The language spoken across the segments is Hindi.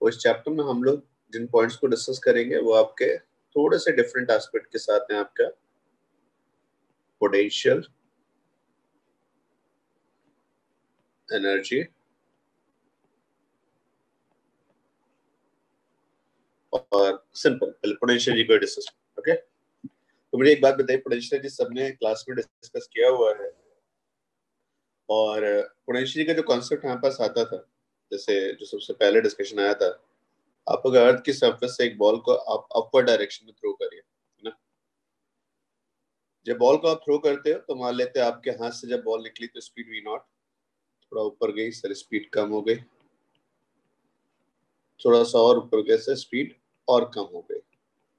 और इस चैप्टर में हम लोग जिन पॉइंट्स को डिस्कस करेंगे वो आपके थोड़े से डिफरेंट एस्पेक्ट के साथ हैं। आपका पोटेंशियल एनर्जी और सिंपल पोटेंशियल एनर्जी को डिस्कस। ओके, तो मुझे एक बात बताइए, पोटेंशियल एनर्जी सबने क्लास में डिस्कस किया हुआ है और पोटेंशियल का जो कॉन्सेप्ट हमारे पास आता था, जैसे जो सबसे पहले डिस्कशन आया था, आप अगर अर्थ की सरफेस से एक बॉल को आप अपवर्ड डायरेक्शन में थ्रो करिए, है ना। जब बॉल को आप थ्रो करते हो तो मान लेते हैं आपके हाथ से जब बॉल निकली तो स्पीड v नॉट, थोड़ा ऊपर गई सर स्पीड कम हो गई, थोड़ा सा और ऊपर गए सर स्पीड और कम हो गई।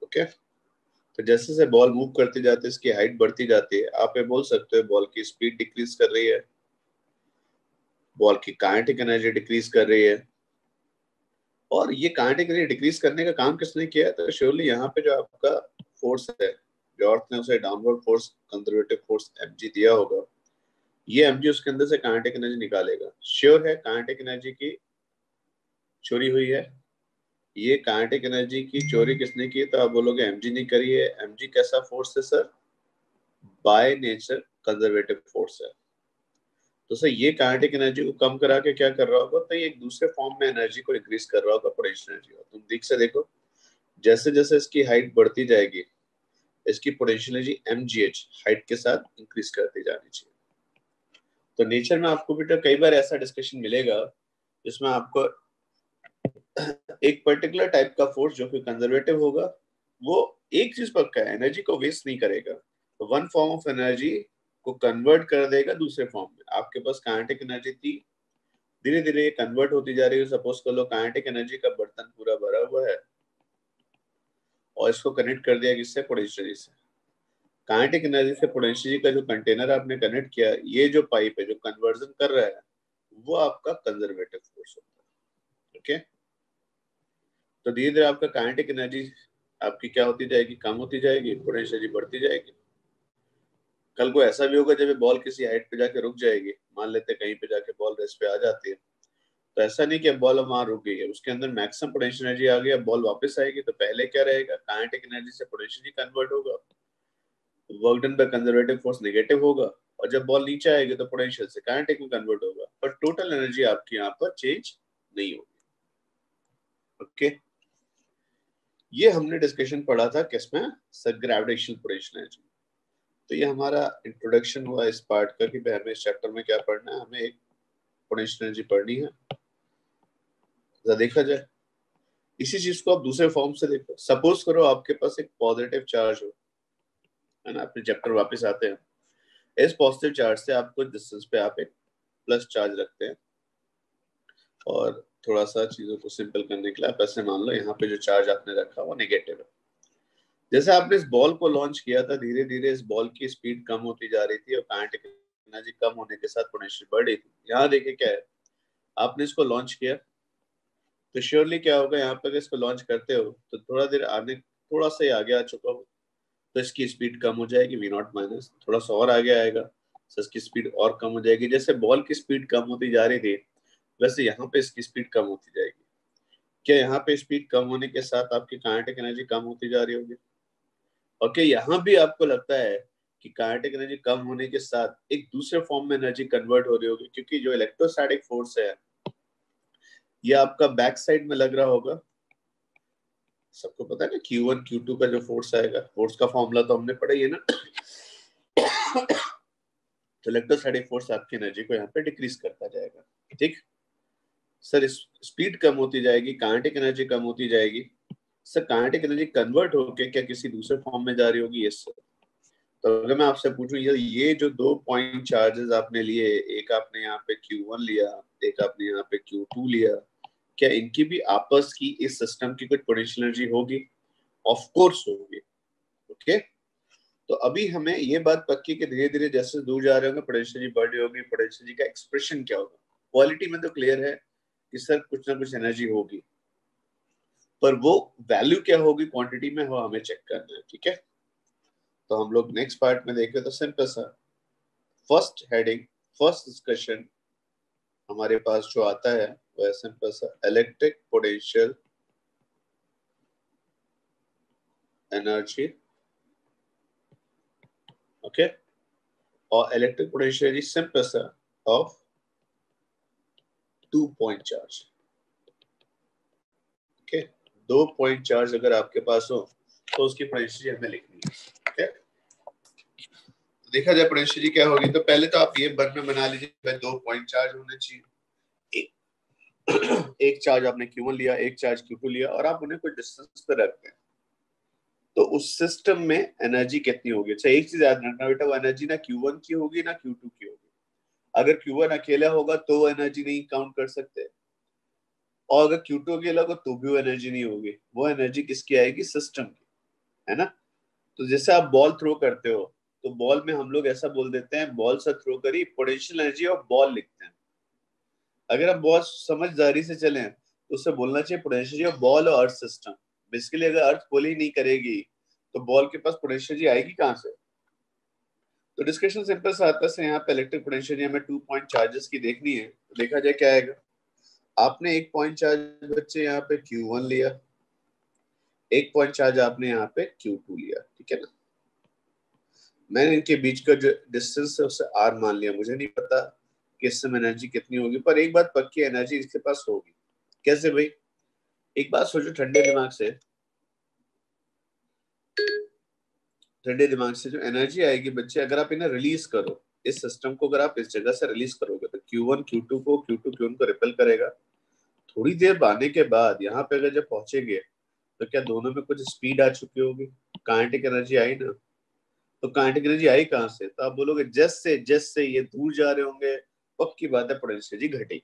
ओके, तो जैसे जैसे बॉल मूव करती जाती है इसकी हाइट बढ़ती जाती है। आप ये बोल सकते हो बॉल की स्पीड डिक्रीज कर रही है, बॉल की काइनेटिक एनर्जी डिक्रीज कर रही है। और ये काइनेटिक एनर्जी डिक्रीज करने का काम किसने किया? तो श्योरली यहाँ पे जो आपका फोर्स है, जो अर्थ ने उसे downward force, conservative force mg दिया होगा, ये mg उसके अंदर से काइनेटिक एनर्जी निकालेगा। श्योर है काइनेटिक एनर्जी की चोरी हुई है। ये काइनेटिक एनर्जी की चोरी किसने की? तो आप बोलोगे mg ने करी है। mg कैसा फोर्स है sir? By nature conservative force है। तो सर ये काइनेटिक एनर्जी को कम करा के क्या कर रहा होगा? तो ये एक दूसरे फॉर्म में एनर्जी को इंक्रीज कर रहा होगा, पोटेंशियल एनर्जी। तुम ठीक से देखो, जैसे जैसे इसकी हाइट बढ़ती जाएगी इसकी पोटेंशियल एनर्जी mgh हाइट के साथ इंक्रीज करती जानी चाहिए। तो नेचर में आपको बेटा कई बार ऐसा डिस्कशन मिलेगा जिसमें आपको एक पर्टिकुलर टाइप का फोर्स जो कि कंजर्वेटिव होगा, वो एक चीज पक्का है, एनर्जी को वेस्ट नहीं करेगा। तो वन फॉर्म ऑफ एनर्जी को कन्वर्ट कर देगा दूसरे फॉर्म में। आपके पास काइनेटिक एनर्जी थी, धीरे धीरे ये कन्वर्ट होती जा रही है। सपोज कर लो काइनेटिक एनर्जी का बर्तन पूरा भरा हुआ है और इसको कनेक्ट कर दिया किससे? पोटेंशियल एनर्जी से। काइनेटिक एनर्जी से पोटेंशियल का जो कंटेनर आपने कनेक्ट किया, ये जो पाइप है जो कन्वर्जन कर रहा है, वो आपका कंजर्वेटिव फोर्स होता है। ओके, तो धीरे धीरे आपका काइनेटिक एनर्जी आपकी क्या होती जाएगी? कम होती जाएगी, पोटेंशियल एनर्जी बढ़ती जाएगी। कल को ऐसा भी होगा जब बॉल किसी हाइट पे जाके रुक जाएगी, मान लेते कहीं पे जाके बॉल रेस्ट पे आ जाती है, तो ऐसा नहीं कि बॉल वहां रुक गई है, उसके अंदर मैक्सिमम पोटेंशियल एनर्जी आ गई, अब बॉल वापस आएगी तो पहले क्या रहेगा? काइनेटिक एनर्जी से पोटेंशियल कन्वर्ट होगा, work done by conservative force negative होगा, और जब बॉल नीचे आएगी तो पोटेंशियल से काइनेटिक में कन्वर्ट होगा, पर टोटल एनर्जी आपकी यहाँ पर चेंज नहीं होगी। ओके, ये हमने डिस्कशन पढ़ा था किसमें? Sir gravitational potential energy. तो ये हमारा इंट्रोडक्शन हुआ इस पार्ट का कि हमें इस चैप्टर में क्या पढ़ना है। हमें एक पोटेंशियल एनर्जी पढ़नी है। जरा देखा जाए, इसी चीज को आप दूसरे फॉर्म से देखो। सपोज करो आपके पास एक पॉजिटिव चार्ज हो, है ना। अपने चैप्टर वापस आते हैं। इस पॉजिटिव चार्ज से आप कुछ डिस्टेंस पे आप एक प्लस चार्ज रखते हैं, और थोड़ा सा चीजों को सिंपल करने के लिए आप ऐसे मान लो यहाँ पे जो चार्ज आपने रखा वो नेगेटिव है। जैसे आपने इस बॉल को लॉन्च किया था, धीरे धीरे इस बॉल की स्पीड कम होती जा रही थी और काइनेटिक एनर्जी कम होने के साथ पोटेंशियल बढ़ रही थी। यहाँ देखिए क्या है, आपने इसको लॉन्च किया तो श्योरली क्या होगा, यहाँ पर इसको लॉन्च करते हो तो थोड़ा देर आने, थोड़ा सा ही आगे आ चुका हो तो इसकी स्पीड कम हो जाएगी, वी नॉट माइनस, थोड़ा सा और आगे आएगा तो इसकी स्पीड और कम हो जाएगी। जैसे बॉल की स्पीड कम होती जा रही थी वैसे यहाँ पे इसकी स्पीड कम होती जाएगी। क्या यहाँ पे स्पीड कम होने के साथ आपकी काइनेटिक एनर्जी कम होती जा रही होगी? और क्या यहाँ भी आपको लगता है कि काइनेटिक एनर्जी कम होने के साथ एक दूसरे फॉर्म में एनर्जी कन्वर्ट हो रही होगी? क्योंकि जो इलेक्ट्रोस्टैटिक फोर्स है ये आपका बैक साइड में लग रहा होगा। सबको पता है ना Q1 Q2 का जो फोर्स आएगा, फोर्स का फॉर्मूला तो हमने पढ़ा ही है ना। तो इलेक्ट्रोस्टैटिक फोर्स आपकी एनर्जी को यहाँ पे डिक्रीज करता जाएगा। ठीक सर, स्पीड कम होती जाएगी, काइनेटिक एनर्जी कम होती जाएगी। सर काइनेटिक एनर्जी कन्वर्ट होके क्या किसी दूसरे फॉर्म में जा रही होगी? Yes sir. तो अगर मैं आपसे पूछूं ये जो दो पॉइंट चार्जेस आपने लिए, एक आपने यहाँ पे Q1 लिया, एक आपने यहाँ पे Q2 लिया, क्या इनकी भी आपस की इस सिस्टम की कुछ पोटेंशियल एनर्जी होगी? ऑफ कोर्स होगी। ओके, तो अभी हमें ये बात पक्की कि धीरे धीरे जैसे दूर जा रहे होंगे पोटेंशियल एनर्जी बढ़ रही होगी। पोटेंशियल एनर्जी का एक्सप्रेशन क्या होगा? क्वालिटी में तो क्लियर है कि सर कुछ ना कुछ एनर्जी होगी, पर वो वैल्यू क्या होगी क्वांटिटी में, वो हमें चेक करना है। ठीक है, तो हम लोग नेक्स्ट पार्ट में देखें तो सिंपल सा फर्स्ट हेडिंग, फर्स्ट डिस्कशन, हमारे पास जो आता है वो सिंपल सा इलेक्ट्रिक पोटेंशियल एनर्जी, ओके, और इलेक्ट्रिक पोटेंशियल इज सिंपल सा of 2 point charge, okay. 2 point charge अगर आपके पास हो तो उसकी पोटेंशियल हमें लिखनी है, ओके। तो देखा जाए पोटेंशियल क्या होगी, तो पहले तो आप ये बन में बना लीजिए भाई 2 पॉइंट चार्ज होने चाहिए। एक चार्ज आपने Q1 लिया, एक चार्ज Q2 लिया, और आप उन्हें कोई डिस्टेंस पे रखते हैं, तो उस सिस्टम में एनर्जी कितनी होगी। अच्छा, एक चीज याद रखना बेटा, वो एनर्जी ना Q1 की होगी ना Q2 की होगी। अगर Q1 अकेला होगा तो वो एनर्जी नहीं काउंट कर सकते, और अगर Q2 अकेला होगा तो भी वो एनर्जी नहीं होगी। वो एनर्जी किसकी आएगी, सिस्टम की, है ना। तो जैसे आप बॉल थ्रो करते हो, तो बॉल में हम लोग ऐसा बोल देते हैं, बॉल से थ्रो करी, पोटेंशियल एनर्जी ऑफ बॉल लिखते हैं। अगर आप बहुत समझदारी से चलें तो उससे बोलना चाहिए पोटेंशियल ऑफ बॉल और अर्थ सिस्टम। बेसिकली अगर अर्थ पुल ही नहीं करेगी तो बॉल के पास पोटेंशियल आएगी कहां से। तो डिस्कशन सिंपल सा आता है, यहाँ पे इलेक्ट्रिक पोटेंशियल हमें 2 पॉइंट चार्जेस की देखनी है, तो देखा जाए क्या आएगा। आपने एक पॉइंट चार्ज बच्चे यहाँ पे Q1 लिया, एक पॉइंट चार्ज आपने यहाँ पे Q2 लिया, ठीक है ना। मैंने इनके बीच का जो डिस्टेंस है उसे R मान लिया। मुझे नहीं पता कि इस समय एनर्जी कितनी होगी, पर एक बात पक्की, एनर्जी इसके पास होगी। कैसे भाई, एक बात सोचो ठंडे दिमाग से, ठंडे दिमाग से जो एनर्जी आएगी बच्चे, अगर आप इन्हें रिलीज करो, इस सिस्टम को अगर आप इस जगह से रिलीज करोगे, तो Q1 Q2 को, Q2 Q1 को रिपेल करेगा। थोड़ी देर आने के बाद यहाँ पे अगर जब पहुंचेंगे तो क्या दोनों में कुछ स्पीड आ चुकी होगी, काइनेटिक एनर्जी आई ना। तो काइनेटिक एनर्जी आई कहां से, तो आप बोलोगे जैसे जैसे ये दूर जा रहे होंगे, पक्की बात है पोटेंशियल एनर्जी घटेगी।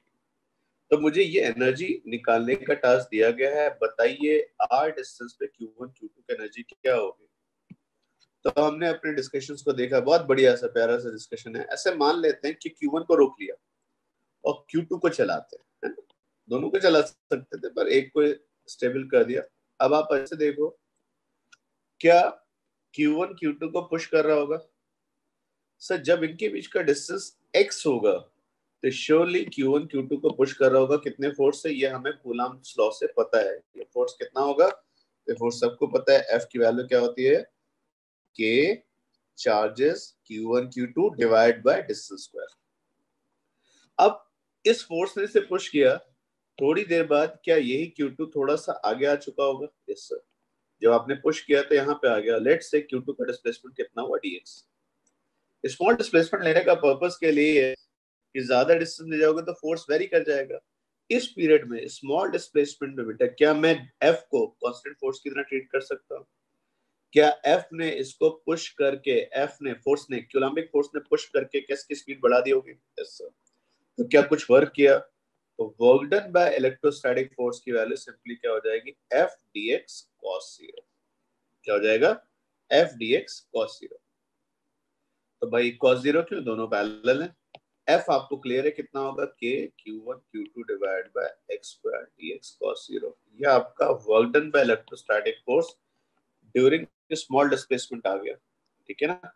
तो मुझे ये एनर्जी निकालने का टास्क दिया गया है, बताइए आर डिस्टेंस पे Q1 Q2 की एनर्जी क्या होगी। तो हमने अपने डिस्कशंस को देखा, बहुत बढ़िया सा प्यारा सा डिस्कशन है। ऐसे मान लेते हैं कि Q1 को रोक लिया और Q2 को चलाते हैं, है ना? दोनों को चला सकते थे पर एक को स्टेबल कर दिया। अब आप ऐसे देखो, क्या Q1 Q2 को पुश कर रहा होगा सर, जब इनके बीच का डिस्टेंस x होगा तो श्योरली Q1 Q2 को पुश कर रहा होगा। कितने फोर्स से, ये हमें कूलम्ब्स लॉ से पता है। ये फोर्स कितना होगा, ये फोर्स सबको पता है। F की वैल्यू क्या होती है, K charges Q1 Q2 divide by distance square. अब इस फोर्स ने से पुश किया, थोड़ी देर बाद क्या यही Q2 थोड़ा सा आगे आ चुका होगा। यस सर, जब आपने पुश किया तो यहाँ पे आ गया। लेट्स से Q2 का डिस्प्लेसमेंट कितना हुआ, dx। स्मॉल डिस्प्लेसमेंट लेने का पर्पस के लिए है कि ज्यादा डिस्टेंस ले जाओगे तो फोर्स वेरी कर जाएगा। इस पीरियड में स्मॉल डिस्प्लेसमेंट में बेटा क्या मैं F को कांस्टेंट फोर्स की तरह ट्रीट कर सकता हूँ। क्या F ने इसको पुश करके, F ने फोर्स ने, कूलम्बिक फोर्स ने पुश करके किसकी स्पीड बढ़ा दी होगी। Yes sir. तो क्या कुछ वर्क किया, तो work done by electrostatic force की वैल्यू सिंपली क्या हो जाएगी, F dx cos 0। क्या हो जाएगा, F dx cos 0। तो भाई cos 0 क्यों, दोनों पैरेलल हैं। F आपको क्लियर है कितना होगा, K Q1 Q2 divide by x square dx cos 0। ये आपका work done by electrostatic force during small displacement आ गया, ठीक है ना।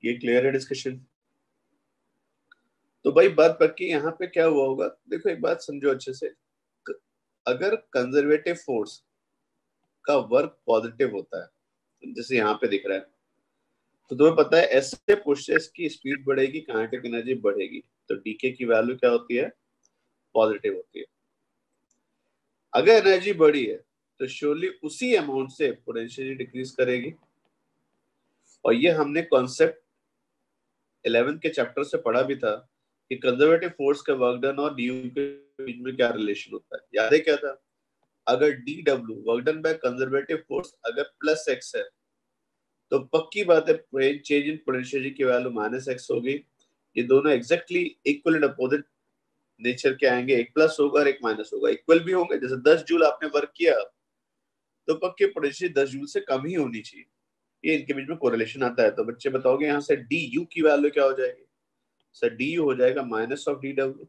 ये क्लियर है डिस्कशन। तो भाई बात पक्की, यहाँ पे क्या हुआ होगा, देखो एक बात समझो अच्छे से। अगर कंजर्वेटिव फोर्स का वर्क पॉजिटिव होता है, जैसे यहाँ पे दिख रहा है, तो तुम्हें पता है ऐसे पुश से इसकी स्पीड बढ़ेगी, काइनेटिक एनर्जी बढ़ेगी। तो डीके की वैल्यू क्या होती है, पॉजिटिव होती है। अगर एनर्जी बढ़ी है तो श्योरली उसी अमाउंट से पोटेंशियल डिक्रीज करेगी। और ये हमने कॉन्सेप्ट 11th के चैप्टर से पढ़ा भी था कि कंजर्वेटिव फोर्स का वर्क डन और डी के बीच में क्या रिलेशन होता है। याद है क्या था, अगर D W work done by conservative force अगर प्लस एक्स है, तो पक्की बात है चेंज इन पोटेंशियल की वैल्यू माइनस एक्स होगी। ये दोनों exactly equal and opposite nature के आएंगे, एक प्लस होगा और एक माइनस होगा, इक्वल भी होंगे। जैसे 10 जूल आपने वर्क किया तो पक्के पोटेंशियल 10 जूल से कम ही होनी चाहिए। ये इनके बीच में कोरिलेशन आता है। तो बच्चे बताओगे यहाँ से डी यू की वैल्यू क्या हो जाएगी, सर डी यू हो जाएगा माइनस ऑफ डी डब्ल्यू।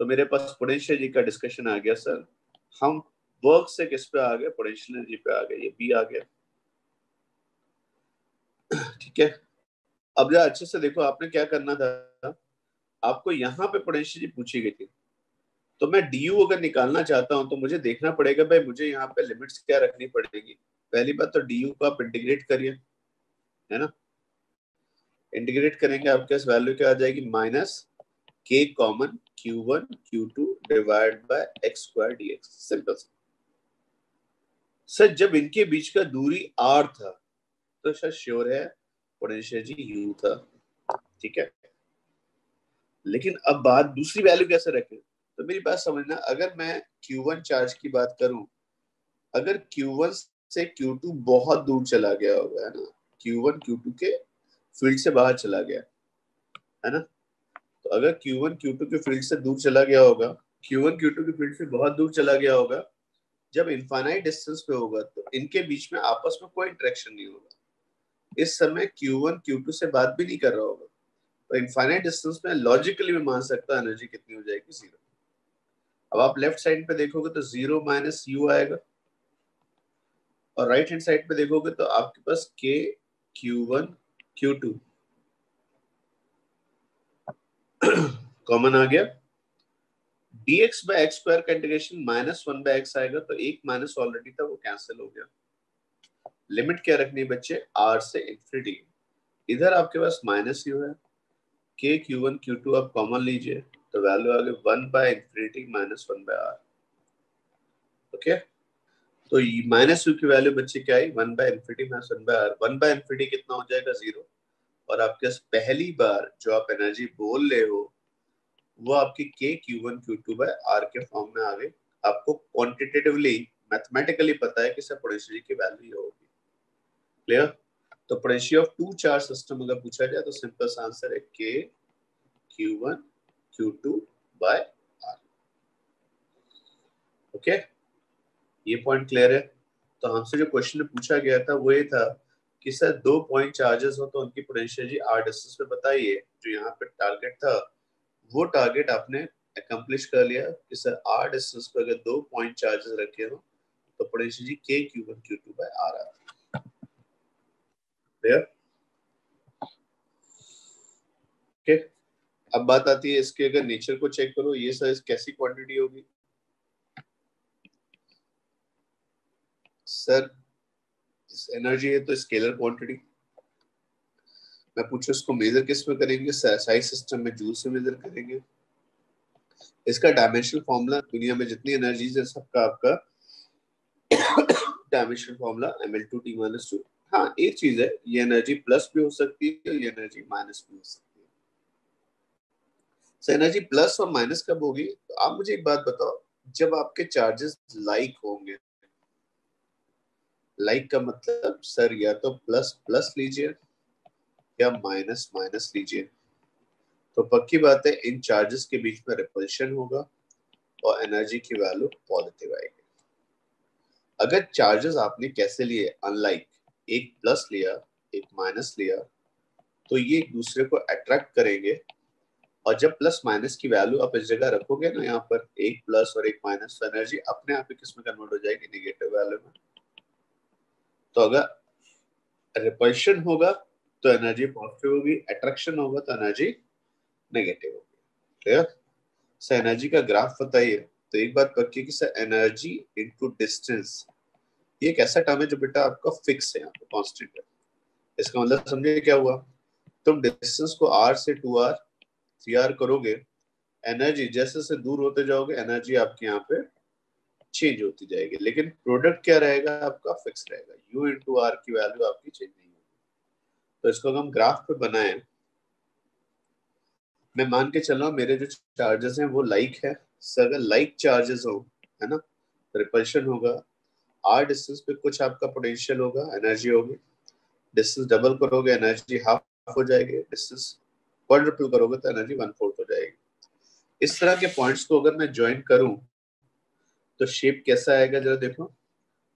तो मेरे पास पोटेंशियल एनर्जी का डिस्कशन आ गया सर। हम वर्क से किस पे आ गए, पोटेंशियल एनर्जी पे आ गए, ये बी आ गया, ठीक है। अब जरा अच्छे से देखो, आपने क्या करना था, आपको यहाँ पे पोटेंशियल पूछी गई थी, तो मैं डी अगर निकालना चाहता हूँ तो मुझे देखना पड़ेगा भाई मुझे यहाँ पे लिमिट्स क्या रखनी पड़ेगी। पहली बात तो डी को आप इंटीग्रेट करिए, है ना। इंटीग्रेट करेंगे आपके पास वैल्यू क्या आ जाएगी, माइनस के common Q1 Q2 divide bye x square dx। Simple sir, जब इनके बीच का दूरी r था तो सर श्योर है पोटेंशियल जी u था, ठीक है। लेकिन अब बात दूसरी वैल्यू कैसे रखें, तो मेरी बात समझना, अगर मैं Q1 चार्ज की बात करूं, अगर Q1 से Q2 बहुत दूर चला गया होगा, है ना, Q1 Q2 के फील्ड से बाहर चला गया, है ना, तो अगर Q1 Q2 के फील्ड से दूर चला गया होगा, Q1 Q2 के फील्ड से बहुत दूर चला गया होगा, जब इनफाइनाइट डिस्टेंस पे होगा तो इनके बीच में आपस में कोई इंटरेक्शन नहीं होगा। इस समय Q1 Q2 से बात भी नहीं कर रहा होगा, तो इनफाइनाइट डिस्टेंस में लॉजिकली मैं मान सकता हूं एनर्जी कितनी हो जाएगी, जीरो। अब आप लेफ्ट साइड पे देखोगे तो जीरो माइनस यू आएगा, और राइट हैंड साइड पे देखोगे तो आपके पास के Q1 Q2 कॉमन आ गया, dx बाय एक्स स्क्वायर का integration minus one bye x आएगा, तो एक माइनस ऑलरेडी था वो कैंसिल हो गया। लिमिट क्या रखनी है बच्चे, r से इंफिनिटी। इधर आपके पास माइनस यू है, के Q1 Q2 आप कॉमन लीजिए तो वैल्यू आ गई one by infinity minus one by are. Okay, तो माइनस यू की वैल्यू बच्चे क्या आई, one by infinity minus one by r. One by infinity कितना हो जाएगा, जीरो। और आपके पास पहली बार जो आप एनर्जी बोल रहे हो वो आपकी के Q1 Q2 बाय आर के फॉर्म में आ गई। आपको क्वांटिटेटिवली मैथमेटिकली पता है कि सब पोटेंशियल की वैल्यू ये होगी। क्लियर। तो potential of two charge system अगर पूछा जाए तो सिंपल सा आंसर है K Q1 Q2 by are. Okay, ये पॉइंट क्लियर है। तो हमसे जो क्वेश्चन पूछा गया था वो ये था कि सर दो पॉइंट चार्जेस हो तो उनकी पोटेंशियल जी आर डिस्टेंस पे बताइए। जो यहाँ पे टारगेट था वो टारगेट आपने अकम्प्लिश कर लिया कि सर आर डिस्टेंस पे अगर दो पॉइंट चार्जेस रखे हो तो potential ji K Q1 Q2 by R आ क्लियर। ओके, अब बात आती है इसके अगर नेचर को चेक करो, ये सर कैसी क्वांटिटी होगी। सर एनर्जी है तो स्केलर क्वांटिटी। मैं पूछूं इसको मेजर किस में करेंगे, साइज सिस्टम में जूल से मेजर करेंगे। इसका डायमेंशनल फॉर्मूला दुनिया में जितनी एनर्जीज है सबका आपका डायमेंशनल फॉर्मूला ml2t-2। हाँ एक चीज है, ये एनर्जी प्लस भी हो सकती है, ये एनर्जी माइनस भी हो सकती है। सो एनर्जी प्लस और माइनस कब होगी, तो आप मुझे एक बात बताओ, जब आपके चार्जेस लाइक होंगे। लाइक का मतलब सर या तो प्लस प्लस लीजिए या माइनस माइनस लीजिए, तो पक्की बात है इन चार्जेस के बीच में रिपल्शन होगा और एनर्जी की वैल्यू पॉजिटिव आएगी। अगर चार्जेस आपने कैसे लिए, अनलाइक एक प्लस लिया एक माइनस लिया, तो ये एक दूसरे को अट्रैक्ट करेंगे, और जब प्लस माइनस की वैल्यू आप इस जगह रखोगे ना, यहाँ पर एक प्लस और एक माइनस, तो एनर्जी अपने आप ही किस में कन्वर्ट हो जाएगी, नेगेटिव वैल्यू में। तो अगर रिपल्शन होगा तो एनर्जी पॉजिटिव होगी, अट्रैक्शन होगा तो एनर्जी नेगेटिव होगी। क्लियर। सर एनर्जी का ग्राफ बताइए। तो एक बात पक्की कि सर एनर्जी इनटू डिस्टेंस ये एक ऐसा टर्म है जो बेटा आपका फिक्स है, यहाँ पे कांस्टेंट है। इसका मतलब समझे क्या हुआ, तुम डिस्टेंस को r से 2r 3r करोगे, एनर्जी जैसे से दूर होते जाओगे एनर्जी आपके यहाँ पे चेंज होती जाएगी, लेकिन प्रोडक्ट क्या रहेगा आपका, फिक्स रहेगा। u इंटू आर की वैल्यू आपकी चेंज नहीं होगी। तो इसको अगर हम ग्राफ पे बनाए, मैं मान के चल रहा हूँ मेरे जो चार्जेस हैं वो लाइक है। सर अगर लाइक चार्जेस हो, है ना, रिपल्शन होगा, आर डिस्टेंस पे कुछ आपका पोटेंशियल होगा, एनर्जी होगी। डिस्टेंस डबल करोगे एनर्जी हाफ हो जाएगी, डिस्टेंस क्वाड्रुपल करोगे तो एनर्जी वन फोर्थ हो जाएगी। इस तरह के पॉइंट्स को अगर मैं ज्वाइन करूं तो शेप कैसा आएगा जरा देखो।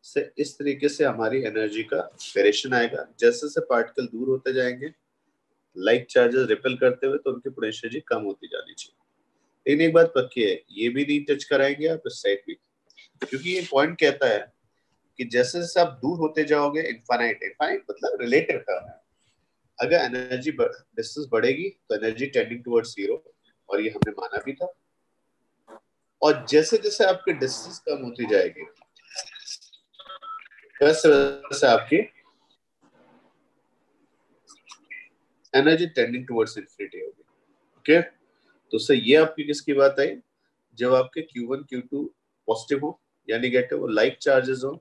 से इस तरीके से हमारी एनर्जी का वेरिएशन आएगा, जैसे जैसे पार्टिकल दूर होते जाएंगे लाइक चार्जेस रिपेल करते हुए, तो उनकी पोटेंशियल कम होती जानी चाहिए। लेकिन एक बात पक्की है, ये भी नहीं टच कराएंगे आप इस साइड भी, क्योंकि ये पॉइंट कहता है कि जैसे जैसे आप दूर होते जाओगे, इनफाइनाइट, इनफाइनाइट मतलब रिलेटिव टर्म है, अगर एनर्जी डिस्टेंस बढ़ेगी तो एनर्जी टेंडिंग टुवर्ड्स जीरो, और ये हमने माना भी था। और जैसे जैसे आपकी डिस्टेंस कम होती जाएगी वैसे वैसे आपकी एनर्जी टेंडिंग टुवर्ड्स इंफिनिटी होगी। ओके, तो सर ये आपकी किसकी बात आई? जब आपके Q1 Q2 पॉजिटिव हो या नेगेटिव हो, लाइक चार्जेस हो।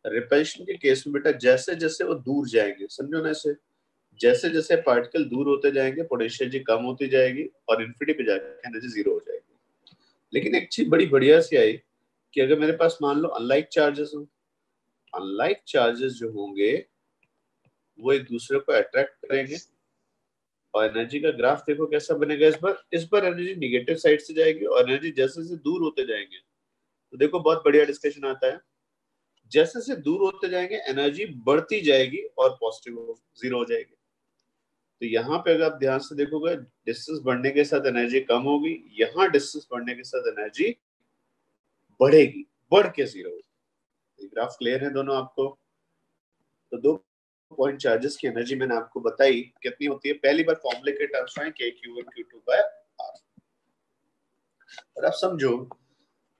रिपल्शन के केस में बेटा जैसे जैसे वो दूर जाएंगे, समझो ना इसे, जैसे जैसे पार्टिकल दूर होते जाएंगे पोटेंशियल एनर्जी कम होती जाएगी और इन्फिनिटी पे जाके एनर्जी जीरो हो जाएगी। लेकिन एक चीज बड़ी बढ़िया सी आई कि अगर मेरे पास मान लो अनलाइक चार्जेस हो, अनलाइक चार्जेस जो होंगे वो एक दूसरे को अट्रैक्ट करेंगे, और एनर्जी का ग्राफ देखो कैसा बनेगा। इस बार एनर्जी निगेटिव साइड से जाएगी और एनर्जी जैसे जैसे दूर होते जाएंगे तो देखो बहुत बढ़िया डिस्कशन आता है, जैसे जैसे दूर होते जाएंगे एनर्जी बढ़ती जाएगी और पॉजिटिव जीरो हो जाएगी। तो यहाँ पे अगर आप ध्यान से देखोगे डिस्टेंस बढ़ने के साथ एनर्जी कम होगी, यहाँ डिस्टेंस बढ़ने के साथ एनर्जी बढ़ेगी, बढ़ के जीरो होगी। ग्राफ क्लियर है दोनों आपको? तो दो पॉइंट चार्जेस की एनर्जी मैंने आपको बताई कितनी होती है। पहली बार फॉर्मूले के टर्म्स में Q1 Q2 बाय R। और आप समझो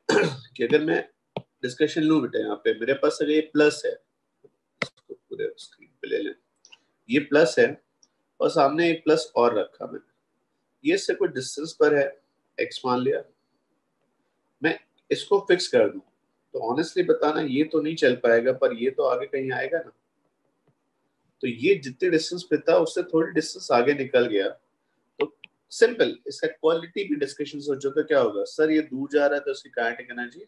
कि अगर मैं डिस्कशन लूं बेटा, यहाँ पे मेरे पास अगर ये प्लस है, इसको पूरे स्क्रीन पे ले लें, ये प्लस है और सामने एक प्लस और रखा मैंने, ये से कोई डिस्टेंस पर है x मान लिया, मैं इसको फिक्स कर दूं तो ऑनेस्टली बताना ये तो नहीं चल पाएगा, पर ये तो आगे कहीं आएगा ना। तो ये जितने डिस्टेंस पे था उससे थोड़ी डिस्टेंस आगे निकल गया, तो सिंपल इसका क्वालिटी भी डिस्कशन सोचो तो क्या होगा, सर ये दूर जा रहा है तो उसकी काइनेटिक एनर्जी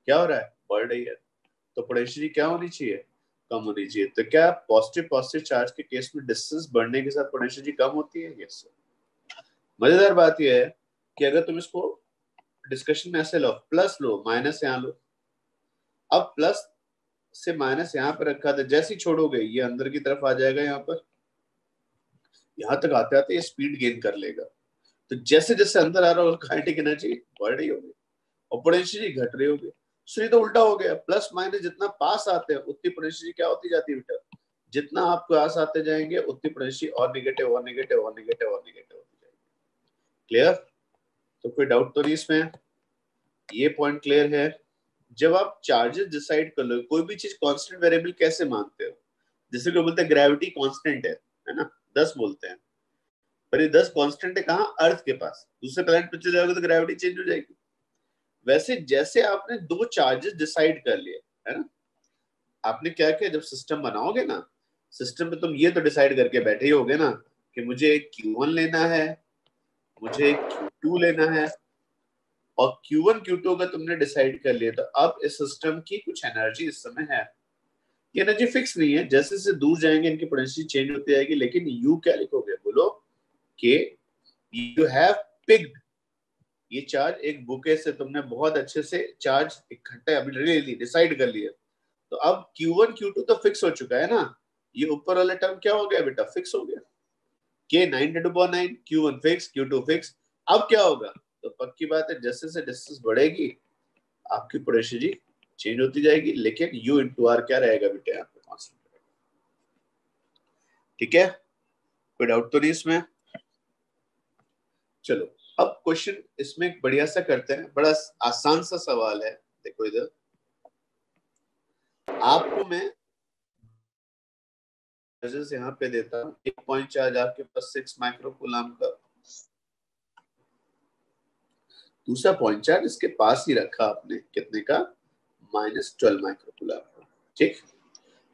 क्या हो रहा है, बढ़ रही है, तो पोटेंशियल क्या होनी चाहिए, कम होनी चाहिए। तो क्या पॉजिटिव पॉजिटिव चार्ज के केस में डिस्टेंस बढ़ने के साथ पोटेंशियल कम होती है? यस। मजेदार बात यह है कि अगर तुम इसको डिस्कशन में ऐसे लो, प्लस लो माइनस यहाँ लो, अब प्लस से माइनस यहाँ पर रखा था, जैसे ही छोड़ोगे ये अंदर की तरफ आ जाएगा, यहाँ पर यहाँ तक आते आते ये स्पीड गेन कर लेगा। तो जैसे जैसे अंदर आ रहा होगा काइनेटिक एनर्जी बढ़ रही होगी और पोटेंशियल घट रही होगी। सो ये तो उल्टा हो गया, प्लस माइनस जितना पास आते हैं उतनी पोटेंशियल क्या होती जाती है बेटा, जितना आप पास आते जाएंगे उतनी पोटेंशियल और नेगेटिव और नेगेटिव और नेगेटिव और नेगेटिव होती जाएगी। क्लियर? तो कोई डाउट तो नहीं इसमें? ये पॉइंट क्लियर है? जब आप चार्जेस डिसाइड कर लो, कोई भी चीज कांस्टेंट वेरिएबल कैसे मानते हो? जैसे कोई बोलते हैं ग्रेविटी कांस्टेंट है ना, 10 बोलते हैं, पर ये 10 कांस्टेंट है कहाँ, अर्थ के पास। दूसरे प्लैनेट पे चले जाओगे तो ग्रेविटी चेंज हो जाएगी। वैसे जैसे आपने दो चार्जेस डिसाइड कर लिए है ना, आपने क्या किया, जब सिस्टम बनाओगे ना, सिस्टम में तुम ये तो डिसाइड करके बैठे ही होगे ना कि मुझे एक Q1 लेना है, मुझे एक Q2 लेना है, और Q1 Q2 का तुमने डिसाइड कर लिया, तो अब इस सिस्टम की कुछ एनर्जी इस समय है। ये एनर्जी फिक्स नहीं है, जैसे जैसे दूर जाएंगे इनकी पोटेंशियल चेंज होती जाएगी, लेकिन यू क्या लिखोगे, बोलो कि यू हैव पिक्ड, ये चार्ज एक बुके से तुमने बहुत अच्छे से चार्ज इकट्ठा अभी ले ली, डिसाइड कर लिया। तो अब Q1 Q2 तो फिक्स हो चुका है ना, ये ऊपर वाला टर्म क्या हो गया बेटा, फिक्स हो गया। के 9 Q1 फिक्स Q2 फिक्स। अब क्या होगा, तो पक्की बात है जैसे से डिस्टेंस बढ़ेगी आपकी पोटेंशियल चेंज होती जाएगी, लेकिन U इंटू आर क्या रहेगा बेटा यहाँ पे कांस्टेंट। ठीक है, कोई डाउट तो नहीं इसमें? चलो अब क्वेश्चन इसमें एक बढ़िया सा करते हैं, बड़ा आसान सा सवाल है। देखो इधर आपको मैं यहाँ पे देता हूँ, एक पॉइंट चार्ज आपके पास 6 माइक्रोकूलम का, दूसरा पॉइंट चार्ज इसके पास ही रखा आपने कितने का, -12 माइक्रोकूलम। ठीक,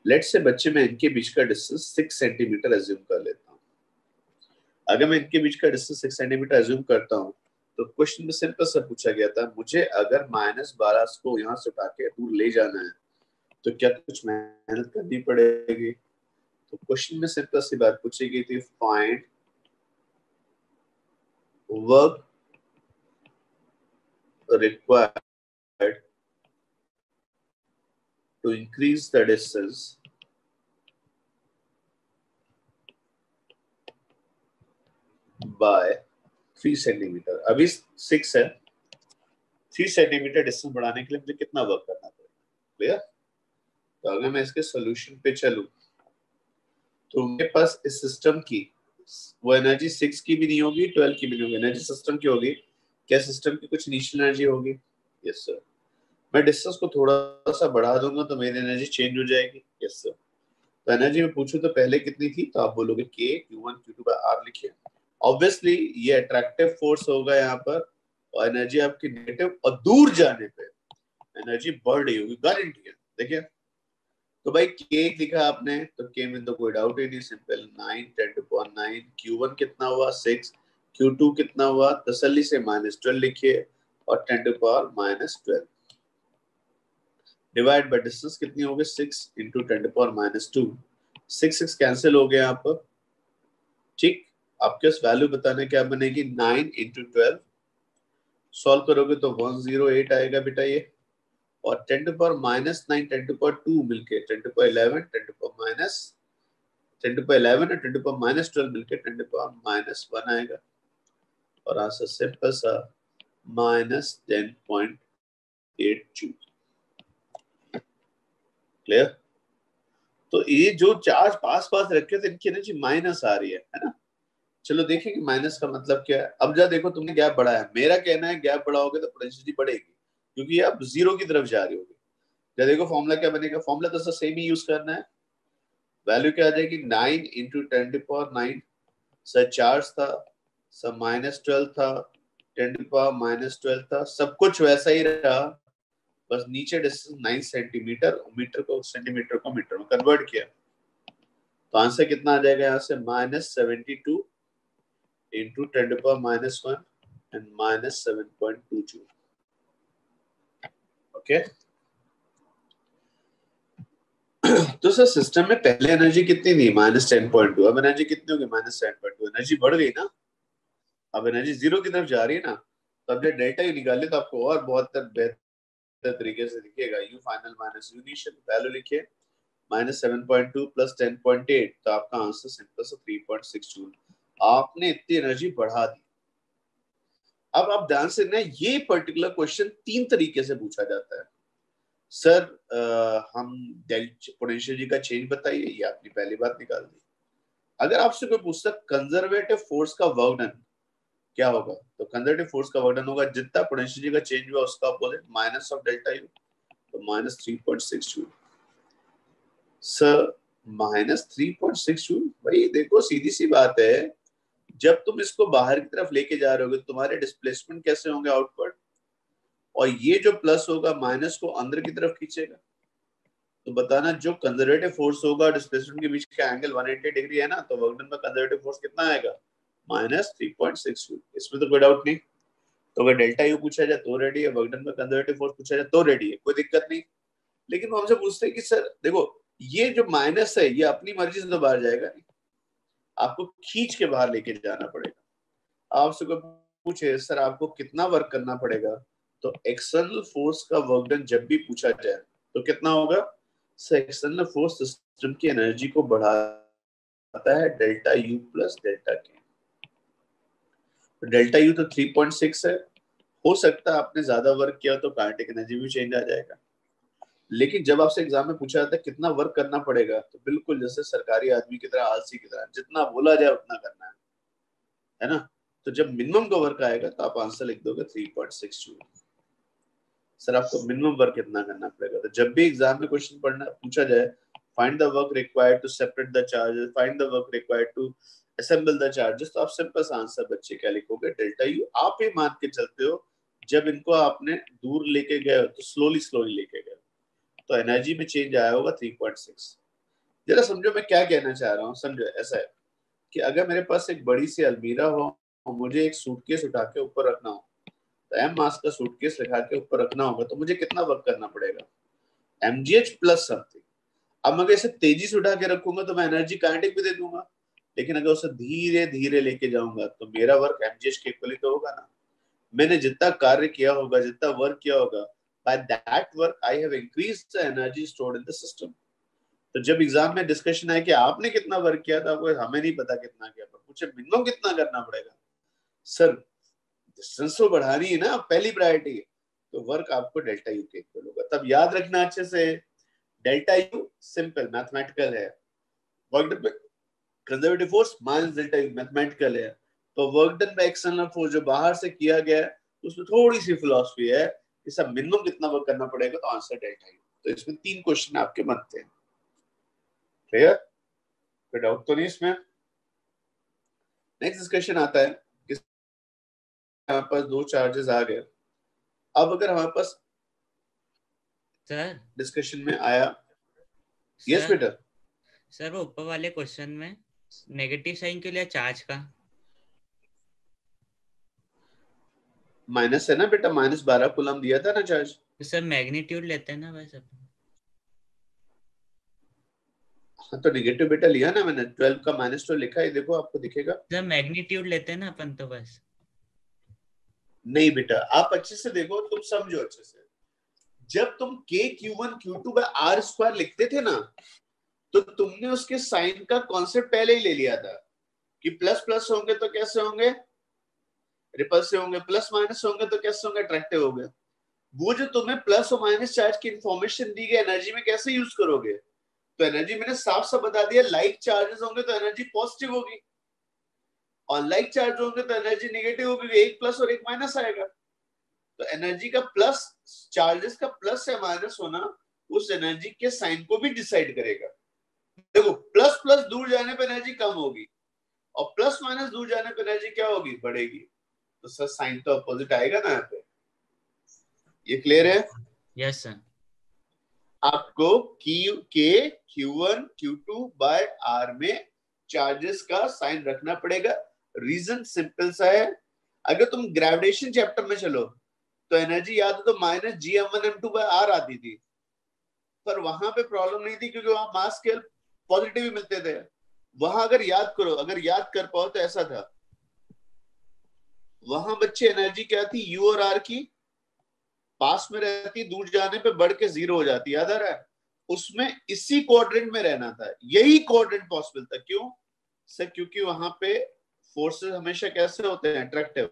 लेट से बच्चे में इनके बीच का डिस्टेंस 6 सेंटीमीटर एज्यूम कर लेता हूँ। अगर मैं इनके बीच का डिस्टेंस 6 सेंटीमीटर एज्यूम करता हूँ तो क्वेश्चन में सिंपल सा पूछा गया था, मुझे अगर -12 को यहाँ से उठा के दूर ले जाना है तो क्या कुछ मेहनत करनी पड़ेगी? तो क्वेश्चन में सिंपल सी बात पूछी गई थी, find work required to increase the distance by 3 centimetre. अभी 6 है, 3 सेंटीमीटर डिस्टेंस बढ़ाने के लिए मुझे कितना वर्क करना पड़ेगा? क्लियर? तो अगर मैं इसके सोल्यूशन पे चलूं तो मेरे पास इस सिस्टम की वो एनर्जी 6 की भी नहीं होगी, 12 की भी नहीं होगी, एनर्जी सिस्टम की होगी। क्या सिस्टम की कुछ इनिशियल एनर्जी होगी? Yes sir. मैं डिस्टेंस को थोड़ा सा बढ़ा दूंगा तो मेरी एनर्जी चेंज हो जाएगी। Yes sir. तो एनर्जी में पूछूं तो पहले कितनी थी, तो आप बोलोगे K Q1 Q2 by R लिखिए। ऑब्वियसली ये अट्रैक्टिव फोर्स होगा यहाँ पर, और एनर्जी आपकी नेगेटिव, और दूर जाने पे एनर्जी बढ़ रही होगी, गारंटी है। देखिए तो भाई K लिखा आपने, तो K में तो कोई डाउट ही नहीं, सिंपल 9 10⁹ Q1 कितना हुआ 6, Q2 कितना हुआ, तसल्ली से -12 लिखिए, और 10⁻⁻12 डिवाइड बाय डिस्टेंस कितनी होगी 6 इंटू 10⁻²। 6 कैंसिल हो गया यहाँ पर, ठीक। आपके पास वैल्यू बताने क्या बनेगी, 9 इंटू 12, सॉल्व करोगे तो 108 आएगा बेटा ये, और 10⁻⁻9 10⁻² मिलके 10⁻11 10⁻11 और 10⁻12 मिलके 10⁻−1 आएगा, और आंसर सिंपल सा -10.8 क्लियर। तो ये जो चार्ज पास पास रखे थे इनकी एनर्जी माइनस आ रही है ना। चलो देखेंगे माइनस का मतलब क्या है। अब जा देखो तुमने गैप बढ़ाया, मेरा कहना है गैप बढ़ाओगे तो पोटेंशियलिटी बढ़ेगी, क्योंकि अब जीरो की तरफ जा रही होगी। या देखो फॉर्मूला क्या बनेगा, फॉर्मूला तो सेम ही यूज करना है। वैल्यू क्या आ जाएगी 9 इंटू 10⁹9, सर चार्ज था, सब -12 था, 10⁻⁻12 था, सब कुछ वैसा ही रहा, बस नीचे डिस्टेंस 9 सेंटीमीटर, मीटर को सेंटीमीटर को मीटर में कन्वर्ट किया। तो आंसर कितना आ जाएगा यहाँ से -72 इंटू 10⁻⁻1 एंड -7.22। ओके। तो सर सिस्टम में पहले एनर्जी कितनी थी -10.2, अब एनर्जी कितनी होगी -7.2, एनर्जी बढ़ गई ना, अब एनर्जी जीरो की तरफ जा रही है ना। तो अब जब डेल्टा यू निकाले तो आपको और बहुत बेहतर तरीके से दिखेगा। You final minus you initial, value लिखिए -7.2 प्लस 10.8, तो आपका आंसर सिंपल सा 3.6 जूल। आपने इतनी एनर्जी बढ़ा दी। अब आप ध्यान से ना, ये पर्टिकुलर क्वेश्चन 3 तरीके से पूछा जाता है। सर हम पोटेंशियल जी का चेंज बताइए, ये आपने पहली बात निकाल दी। अगर आपसे कोई पूछता कंजर्वेटिव फोर्स का वर्क डन क्या होगा, तो कंजर्वेटिव फोर्स का वर्क डन होगा जितना पोटेंशियल जी का चेंज हुआ उसका opposite minus of delta U, तो -3.6 जूल। सर -3.6 जूल, भाई देखो सीधी सी बात है, जब तुम इसको बाहर की तरफ लेके जा रहे हो तुम्हारे डिस्प्लेसमेंट कैसे होंगे आउटवर्ड, और ये जो प्लस होगा माइनस को अंदर की तरफ खींचेगा। तो बताना जो कंजर्वेटिव फोर्स होगा डिस्प्लेसमेंट के बीच का एंगल 180 डिग्री है ना, तो वर्क डन में कंजर्वेटिव फोर्स कितना आएगा -3.6 जूल। इसमें तो कोई डाउट नहीं। तो अगर डेल्टा यू पूछा जाए तो रेडी है, वर्क डन में कंजर्वेटिव फोर्स पूछा जाए तो रेडी है, कोई दिक्कत नहीं। लेकिन वो हमसे पूछते हैं कि सर देखो ये जो माइनस है ये अपनी मर्जी से तो बाहर जाएगा नहीं, आपको खींच के बाहर लेके जाना पड़ेगा। आपसे कोई पूछे सर आपको कितना वर्क करना पड़ेगा, तो एक्सटर्नल फोर्स का वर्क डन जब भी पूछा जाए तो कितना होगा, सर एक्सटर्नल फोर्स सिस्टम की एनर्जी को बढ़ाता है डेल्टा यू प्लस डेल्टा के। तो डेल्टा यू तो 3.6 है, हो सकता है आपने ज्यादा वर्क किया तो काइनेटिक एनर्जी भी चेंज आ जाएगा। लेकिन जब आपसे एग्जाम में पूछा जाता है कितना वर्क करना पड़ेगा, तो बिल्कुल जैसे सरकारी आदमी की तरह, आलसी की तरह, जितना बोला जाए उतना करना है ना। तो जब मिनिमम का वर्क आएगा तो आप आंसर लिख दोगे 3.6 जूल। सर आपको मिनिमम वर्क कितना करना पड़ेगा, तो जब भी एग्जाम में क्वेश्चन पढ़ना पूछा जाए, find the work required to separate the charges, find the work required to assemble the charges, तो आप सिंपल सा आंसर बच्चे क्या लिखोगे, डेल्टा यू। आप ही मान के चलते हो जब इनको आपने दूर लेके गए तो स्लोली स्लोली लेके गए, तो एनर्जी में चेंज आया होगा 3.6। जरा समझो मैं क्या कहना चाह रहा हूँ, समझो ऐसा है कि अगर मेरे पास एक बड़ी सी अलमीरा हो और मुझे एक सूटकेस उठा के ऊपर रखना हो, तो एम मास का सूटकेस लगा के ऊपर रखना होगा, तो मुझे कितना वर्क करना पड़ेगा, mgh प्लस समथिंग। अब मैं इसे तेजी से उठा के रखूंगा तो मैं एनर्जी काइनेटिक भी दे दूंगा, लेकिन अगर उसे धीरे धीरे लेके जाऊंगा तो मेरा वर्क mgh के इक्वल तो होगा ना। मैंने जितना कार्य किया होगा, जितना वर्क किया होगा, by that work I have increased the energy stored in the system. तो जब एग्जाम में डिस्कशन आया कि आपने कितना वर्क किया था, आपको हमें नहीं पता कितना किया, पर पूछे मिनिमम कितना करना पड़ेगा, सर डिस्टेंस तो बढ़ानी है ना पहली प्रायोरिटी, तो वर्क आपको डेल्टा यू के इक्वल होगा। तब याद रखना अच्छे से, डेल्टा यू सिंपल मैथमेटिकल है, work conservative force minus delta U, mathematical है। तो work done by external force जो बाहर से किया गया है उसमें थोड़ी सी फिलॉसफी है कि सब मिनिमम कितना वर्क करना पड़ेगा, तो आंसर डेल्टा यू। तो इसमें 3 क्वेश्चन आपके बनते हैं। क्लियर? कोई डाउट तो नहीं इसमें? नेक्स्ट डिस्कशन आता है कि हमारे पास 2 चार्जेस आ गए। अब अगर हमारे पास सर डिस्कशन में आया, यस सर बेटा, सर वो ऊपर वाले क्वेश्चन में नेगेटिव साइन क्यों लिया चार्ज का? माइनस है ना बेटा, -12 कूलम दिया था ना चार्ज। तो सर मैग्नीट्यूड लेते हैं ना बस अपन। हाँ तो निगेटिव बेटा लिया ना मैंने, 12 का -12 लिखा है, देखो आपको दिखेगा। सर मैग्नीट्यूड लेते हैं ना अपन तो बस। नहीं बेटा, आप अच्छे से देखो, तुम समझो अच्छे से। जब तुम K(Q1Q2/R² लिखते थे ना, तो तुमने उसके साइन का कॉन्सेप्ट पहले ही ले लिया था कि प्लस प्लस होंगे तो कैसे होंगे, रिपल्सिव होंगे, प्लस माइनस होंगे तो कैसे होंगे, अट्रैक्टिव होंगे। वो जो तुम्हें प्लस और माइनस चार्ज की इंफॉर्मेशन दी गई एनर्जी में कैसे यूज करोगे, तो एनर्जी मैंने साफ साफ बता दिया, लाइक चार्जेस होंगे तो एनर्जी पॉजिटिव होगी, और लाइक चार्ज होंगे तो एनर्जी नेगेटिव होगी, एक प्लस और एक माइनस आएगा। तो एनर्जी का प्लस, चार्जेस का प्लस या माइनस होना उस एनर्जी के साइन को भी डिसाइड करेगा। देखो प्लस प्लस दूर जाने पर एनर्जी कम होगी, और प्लस माइनस दूर जाने पर एनर्जी क्या होगी, बढ़ेगी। तो सर साइन तो अपोजिट आएगा ना यहाँ पे। ये क्लियर है? Yes sir. आपको Q1Q2/R में चार्जेस का साइन रखना पड़ेगा। रीजन सिंपल सा है, अगर तुम ग्रेविटेशन चैप्टर में चलो तो एनर्जी याद हो तो -gm1m2/R आती थी, पर वहां पे प्रॉब्लम नहीं थी क्योंकि वहां मास स्केल पॉजिटिव ही मिलते थे। वहां अगर याद करो, अगर याद कर पाओ तो ऐसा था, वहां बच्चे एनर्जी क्या थी, यू और आर की, पास में रहती, दूर जाने पे बढ़ के 0 हो जाती, याद आ रहा है? उसमें इसी क्वाड्रेंट में रहना था, यही क्वाड्रेंट पॉसिबल था। क्यों सर? क्योंकि वहां पे फोर्सेस हमेशा कैसे होते हैं, अट्रैक्टिव।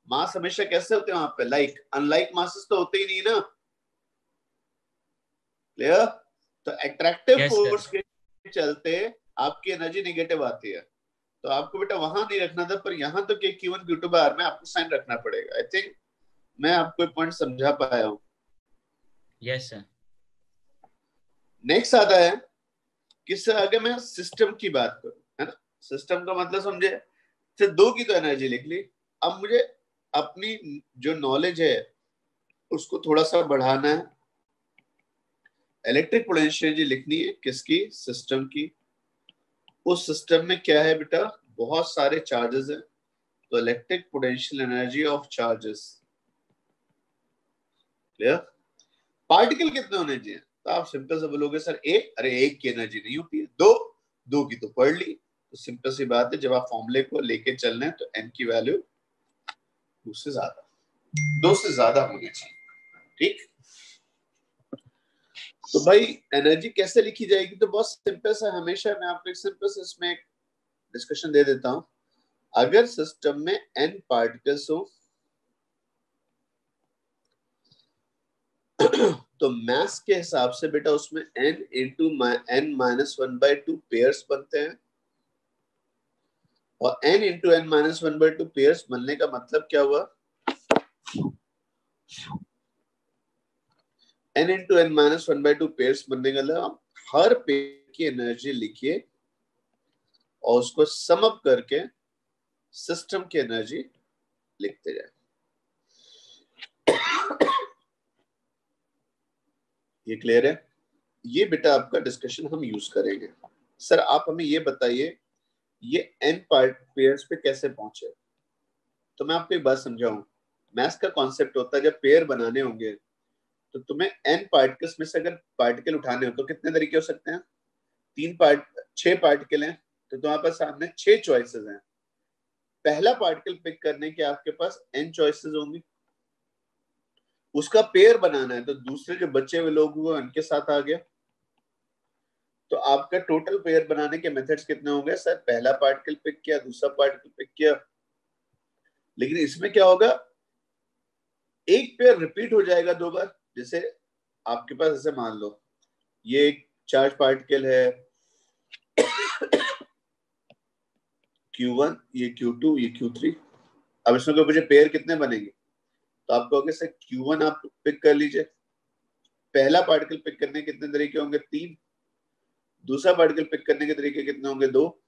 मास हमेशा कैसे होते हैं वहां पे, लाइक। अनलाइक मासेस तो होते ही नहीं ना। क्लियर? तो अट्रैक्टिव यस सर। फोर्स के चलते आपकी एनर्जी नेगेटिव आती है। तो आपको बेटा वहां नहीं रखना था, पर यहाँ तो Q1Q2/R में आपको साइन रखना पड़ेगा। आई थिंक मैं आपको पॉइंट समझा पाया हूँ। Yes sir. नेक्स्ट आता है कि सर अगर मैं सिस्टम की बात करूं, है ना, सिस्टम का मतलब समझे, सिर्फ 2 की तो एनर्जी लिख ली। अब मुझे अपनी जो नॉलेज है उसको थोड़ा सा बढ़ाना है। इलेक्ट्रिक पोटेंशियल एनर्जी लिखनी है, किसकी, सिस्टम की। उस सिस्टम में क्या है बेटा, बहुत सारे चार्जेस हैं, तो electric potential energy of charges. Clear? Particle कितने होने चाहिए, तो आप सिंपल से बोलोगे सर एक, अरे एक की एनर्जी नहीं होती है, दो, दो की तो पढ़ ली। तो सिंपल सी बात है, जब आप फॉर्मूले को लेके चल रहे हैं तो एन की वैल्यू दो से ज्यादा होनी चाहिए। ठीक? तो भाई एनर्जी कैसे लिखी जाएगी, तो बहुत सिंपल सा, हमेशा मैं आपको एक सिंपल से इसमें एक डिस्कशन दे देता हूं। अगर सिस्टम में n पार्टिकल्स हो तो मास के हिसाब से बेटा उसमें n इंटू n-1/2 पेयर्स बनते हैं, और n इंटू n-1/2 पेयर्स बनने का मतलब क्या हुआ, n इंटू n-1/2 पेयर्स बनने का मतलब हर पेयर की एनर्जी लिखिए और उसको सम अप करके सिस्टम की एनर्जी लिखते जाए। ये क्लियर है? ये बेटा आपका डिस्कशन हम यूज करेंगे। सर आप हमें ये बताइए, ये n पार्ट पेयर्स पे कैसे पहुंचे? तो मैं आपको एक बात समझाऊं, मैथ्स का कॉन्सेप्ट होता है जब पेयर बनाने होंगे तो तुम्हें n पार्टिकल्स में से अगर पार्टिकल उठाने हो तो कितने तरीके हो सकते हैं, 6 पार्टिकल हैं, तो तुम्हारे पास सामने 6 चॉइसेस हैं। पहला पार्टिकल पिक करने के आपके पास n चॉइसेस होंगी, उसका पेयर बनाना है, तो दूसरे जो बचे हुए लोग हुए उनके साथ आ गया। तो आपका टोटल पेयर बनाने के मेथड्स कितने होंगे, सर पहला पार्टिकल पिक किया, दूसरा पार्टिकल पिक किया। लेकिन इसमें क्या होगा, एक पेयर रिपीट हो जाएगा 2 बार। जैसे आपके पास, ऐसे मान लो ये एक चार्ज पार्टिकल है, Q1, ये Q2, ये Q3। अब इसमें मुझे पेयर कितने बनेंगे, तो आप कहोगे सर Q1 आप पिक कर लीजिए। पहला पार्टिकल पिक करने के कितने तरीके होंगे, 3। दूसरा पार्टिकल पिक करने के तरीके कितने होंगे, 2।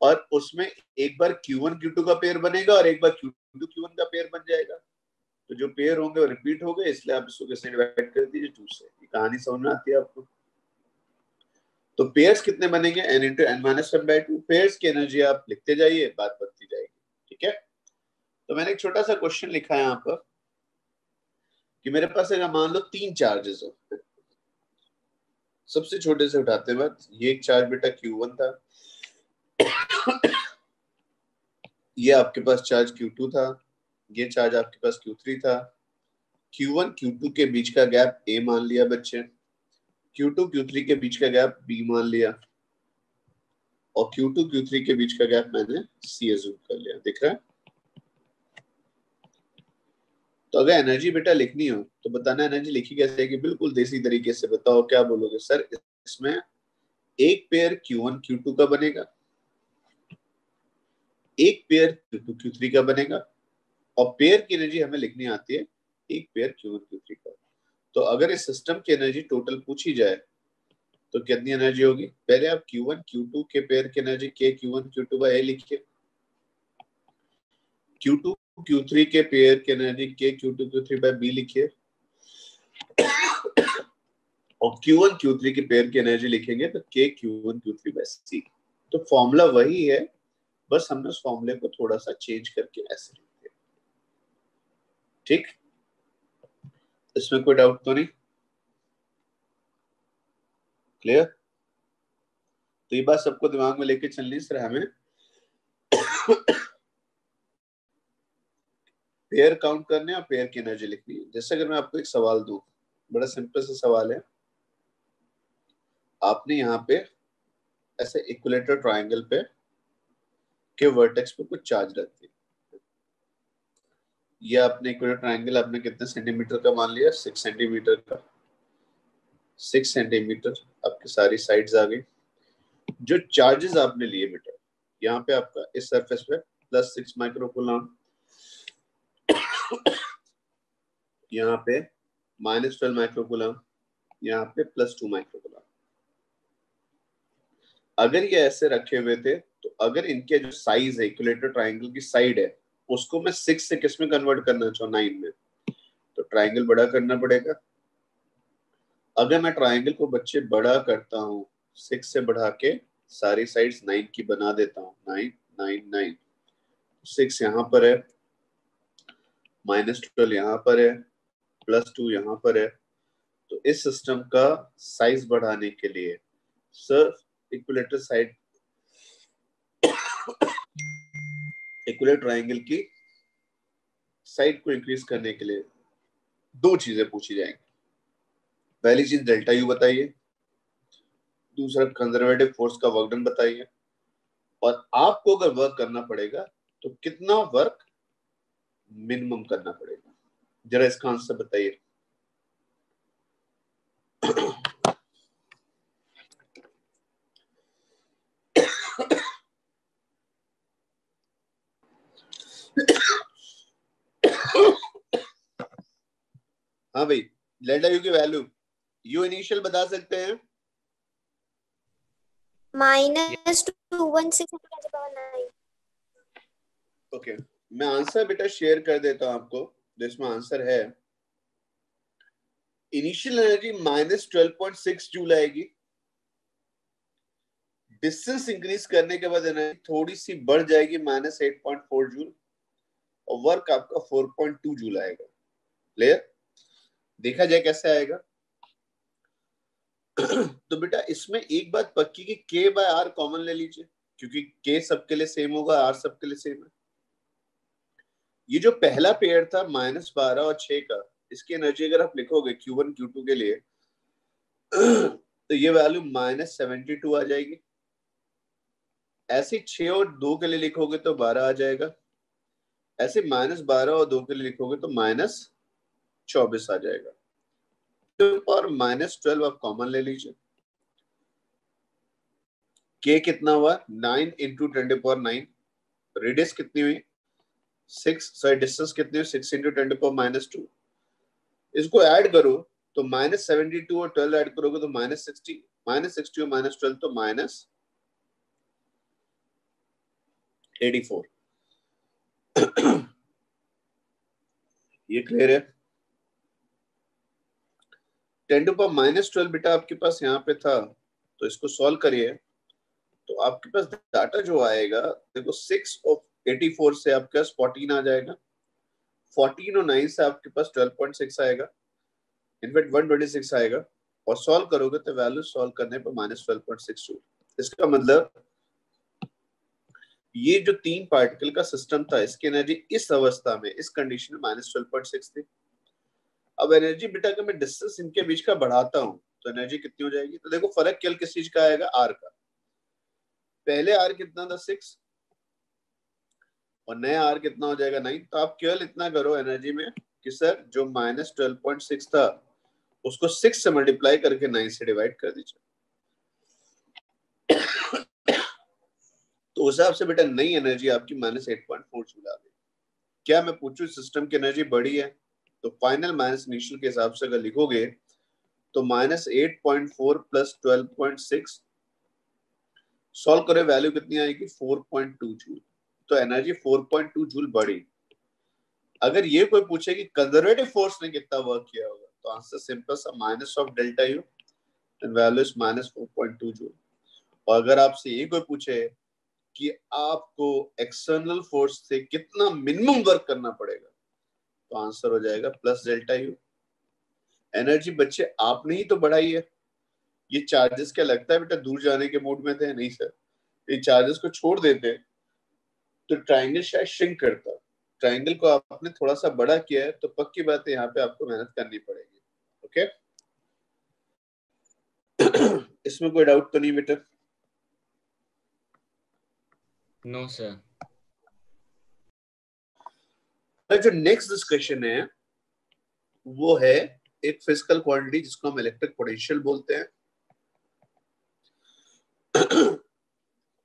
और उसमें एक बार Q1 Q2 का पेयर बनेगा और एक बार Q2 Q1 का पेयर बन जाएगा। तो जो पेयर होंगे वो रिपीट हो गए, इसलिए आप इसको किससे डिवाइड कर दीजिए, 2 से। ये कहानी समझ में आती है आपको। तो पेयर्स कितने बनेंगे, n into N minus 1/2। Pairs की एनर्जी आप लिखते जाइए, बात बनती जाएगी। ठीक है, तो मैंने एक छोटा सा क्वेश्चन लिखा है यहाँ पर कि मेरे पास अगर मान लो 3 चार्जेस हो, सबसे छोटे से उठाते हैं बात। ये एक चार्ज बेटा Q1 था, ये आपके पास चार्ज Q2 था, ये चार्ज आपके पास Q3 था। Q1 Q2 के बीच का गैप A मान लिया बच्चे, Q2 Q3 के बीच का गैप B मान लिया, और Q2 Q3 के बीच का गैप मैंने C अज्यूम कर लिया। दिख रहा है? तो अगर एनर्जी बेटा लिखनी हो तो बताना एनर्जी लिखी कैसे है, कि बिल्कुल देसी तरीके से बताओ। क्या बोलोगे सर, इसमें एक पेयर Q1 Q2 का बनेगा, एक पेयर Q2 Q3 का बनेगा, और पेयर की एनर्जी हमें लिखनी आती है एक पेयर Q1 Q3 का। तो अगर इस सिस्टम की एनर्जी टोटल पूछी जाए तो कितनी एनर्जी होगी, पहले आप Q1 Q2 के पेयर की energy K Q1 Q2 bye A लिखिए, Q2 Q3 के पेयर की energy K Q2 Q3 bye B लिखिए, और Q1 Q3 के पेयर की एनर्जी लिखेंगे तो K Q1 Q3 by C। तो फॉर्मूला वही है, बस हमने उस फॉर्मूले को थोड़ा सा चेंज करके ऐसे लिख दिया। ठीक, इसमें कोई डाउट तो नहीं? क्लियर? तो ये बात सबको दिमाग में लेके चलनी, सर हमें पेयर काउंट करने और पेयर की एनर्जी लिखनी है। जैसे अगर मैं आपको एक सवाल दूं, बड़ा सिंपल सा सवाल है, आपने यहाँ पे ऐसे इक्विलेटरल ट्रायंगल पे के वर्टेक्स पे कुछ चार्ज रख दी। ये आपने इक्विलेटरल ट्रायंगल आपने कितने सेंटीमीटर का मान लिया, 6 सेंटीमीटर का। 6 सेंटीमीटर आपकी सारी साइड्स आ गई। जो चार्जेस आपने लिए बेटा, यहाँ पे आपका इस सरफेस पे +6 माइक्रोकूलम, यहाँ पे -12 माइक्रोकूलम, यहाँ पे +2 माइक्रोकूलम। अगर ये ऐसे रखे हुए थे तो अगर इनके जो साइज है, इक्विलेटरल ट्रायंगल की साइड है, उसको मैं 6 से किस में कन्वर्ट करना चाहूँ, 9 में, तो ट्रायंगल बड़ा करना पड़ेगा। अगर मैं ट्रायंगल को बच्चे बड़ा करता हूँ, 6 से बढ़ा के सारी साइड्स 9 की बना देता हूँ, 9 9 9, 6 यहाँ पर है, -12 यहाँ पर है, +2 यहाँ पर है। तो इस सिस्टम का साइज बढ़ाने के लिए sir equilateral side, equilateral triangle की साइड को इंक्रीज करने के लिए 2 चीजें पूछी जाएंगी। पहली चीज डेल्टा यू बताइए, दूसरा कंजर्वेटिव फोर्स का वर्क डन बताइए, और आपको अगर वर्क करना पड़ेगा तो कितना वर्क मिनिमम करना पड़ेगा, जरा इसका आंसर बताइए। हाँ भाई, डेल्टा यू की वैल्यू यू इनिशियल बता सकते हैं, -216 ओके। मैं आंसर बेटा शेयर कर देता हूं आपको, जिसमें आंसर है इनिशियल एनर्जी -12.6 जूल आएगी। डिस्टेंस इंक्रीज करने के बाद एनर्जी थोड़ी सी बढ़ जाएगी, -8.4 जूल, और वर्क आपका 4.2 जूल आएगा। क्लियर? देखा जाए कैसे आएगा। तो बेटा इसमें एक बात पक्की कि K/R कॉमन ले लीजिए, क्योंकि K सबके लिए सेम होगा, R सबके लिए सेम है। ये जो पहला पेयर था -12 और 6 का, इसकी एनर्जी अगर आप लिखोगे Q1 Q2 के लिए तो ये वैल्यू -72 आ जाएगी। ऐसे 6 और 2 के लिए लिखोगे तो 12 आ जाएगा। ऐसे -12 और 2 के लिए लिखोगे तो -24 आ जाएगा। और -12 आप कॉमन ले लीजिए, K कितना हुआ 9 इंटू 10⁻9, रेडियस कितनी हुई 6, सॉरी डिस्टेंस कितनी हुई 6 इंटू 10⁻²। इसको ऐड करो तो -72 और 12 ऐड करोगे तो -60, -60 और -12 तो -84। ये क्लियर है? 10⁻12 बेटा आपके पास यहाँ पे था, तो इसको सॉल्व करिए तो आपके पास डाटा जो आएगा देखो 6 और 84 से आपके पास 14 आ जाएगा, 14 और 9 से आपके पास 12.6 आएगा, इनफैक्ट 126 आएगा, और सॉल्व करोगे तो वैल्यू सॉल्व करने पर -12.62। इसका मतलब ये जो 3 पार्टिकल का सिस्टम था इसकी एनर्जी इस अवस्था में इस कंडीशन में -12.6 थी। अब एनर्जी बेटा का मैं डिस्टेंस इनके बीच का बढ़ाता हूं तो एनर्जी कितनी हो जाएगी? तो देखो फर्क केवल किस चीज का आएगा, आर का। पहले आर कितना था 6 और नया आर कितना हो जाएगा 9। तो आप केवल इतना करो एनर्जी में कि सर जो -12.6 था उसको 6 से मल्टीप्लाई करके 9 से डिवाइड कर दीजिए। तो उस हिसाब से बेटा नई एनर्जी आपकी -8.4 जूल आ गई। क्या मैं पूछूं सिस्टम की एनर्जी बढ़ी है? तो फाइनल माइनस इनिशियल के हिसाब से अगर लिखोगे तो -8.4 प्लस 12.6 सॉल्व करें वैल्यू कितनी आएगी 4.2 जूल। तो एनर्जी 4.2 जूल बढ़ी। अगर ये कोई पूछे कि कंजर्वेटिव फोर्स ने कितना वर्क किया होगा तो आंसर सिंपल सा minus of delta U and value is -4.2 joule. और अगर आपसे ये कोई पूछे कि आपको एक्सटर्नल फोर्स से कितना मिनिमम वर्क करना पड़ेगा तो आंसर हो जाएगा प्लस डेल्टा यू। एनर्जी बच्चे आपने ही तो बढ़ाई है। ये चार्जेस क्या लगता है बेटा दूर जाने के मूड में थे? नहीं सर, ये चार्जेस को छोड़ देते तो ट्राइंगल शायद श्रिंक करता। ट्राइंगल को आपने थोड़ा सा बड़ा किया है तो पक्की बात है यहाँ पे आपको मेहनत करनी पड़ेगी। ओके इसमें कोई डाउट तो नहीं बेटा? No sir. जो नेक्स्ट डिस्कशन है वो है एक फिजिकल क्वांटिटी जिसको हम इलेक्ट्रिक पोटेंशियल बोलते हैं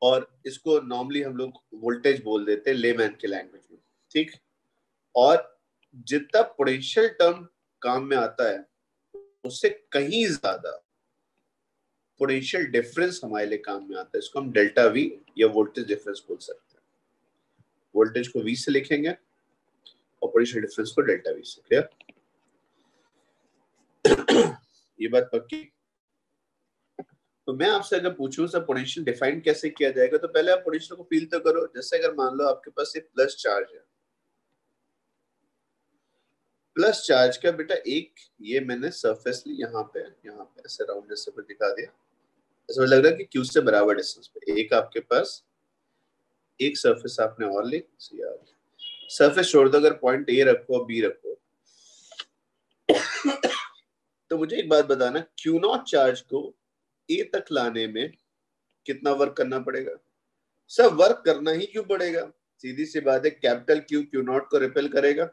और इसको नॉर्मली हम लोग वोल्टेज बोल देते हैं लेमैन के लैंग्वेज में, ठीक। और जितना पोटेंशियल टर्म काम में आता है उससे कहीं ज्यादा पोटेंशियल डिफरेंस हमारे लिए काम में आता है। इसको हम डेल्टा वी या वोल्टेज डिफरेंस बोल सकते हैं। वोल्टेज को वी से लिखेंगे और पोटेंशियल डिफरेंस को डेल्टा वी से। क्लियर? ये बात पक्की? तो मैं आपसे अगर पूछूं सर पोटेंशियल डिफाइन कैसे किया जाएगा तो पहले आप पोटेंशियल को फील तो करो। जैसे अगर मान लो आपके पास एक प्लस चार्ज है, प्लस चार्ज का बेटा एक ये मैंने सरफेस ली यहाँ पे ऐसे राउंड जैसे कुछ दिखा दिया, ऐसा लग रहा है कि क्यू से बराबर डिस्टेंस पे एक आपके पास एक सरफेस आपने और ली। सरफेस छोड़ दो, अगर पॉइंट ए रखो बी रखो तो मुझे एक बात बताना, क्यू नॉट चार्ज को ए तक लाने में कितना वर्क करना पड़ेगा? सब वर्क करना ही क्यों पड़ेगा? सीधी सी बात है, कैपिटल क्यू क्यू नॉट को रिपेल करेगा।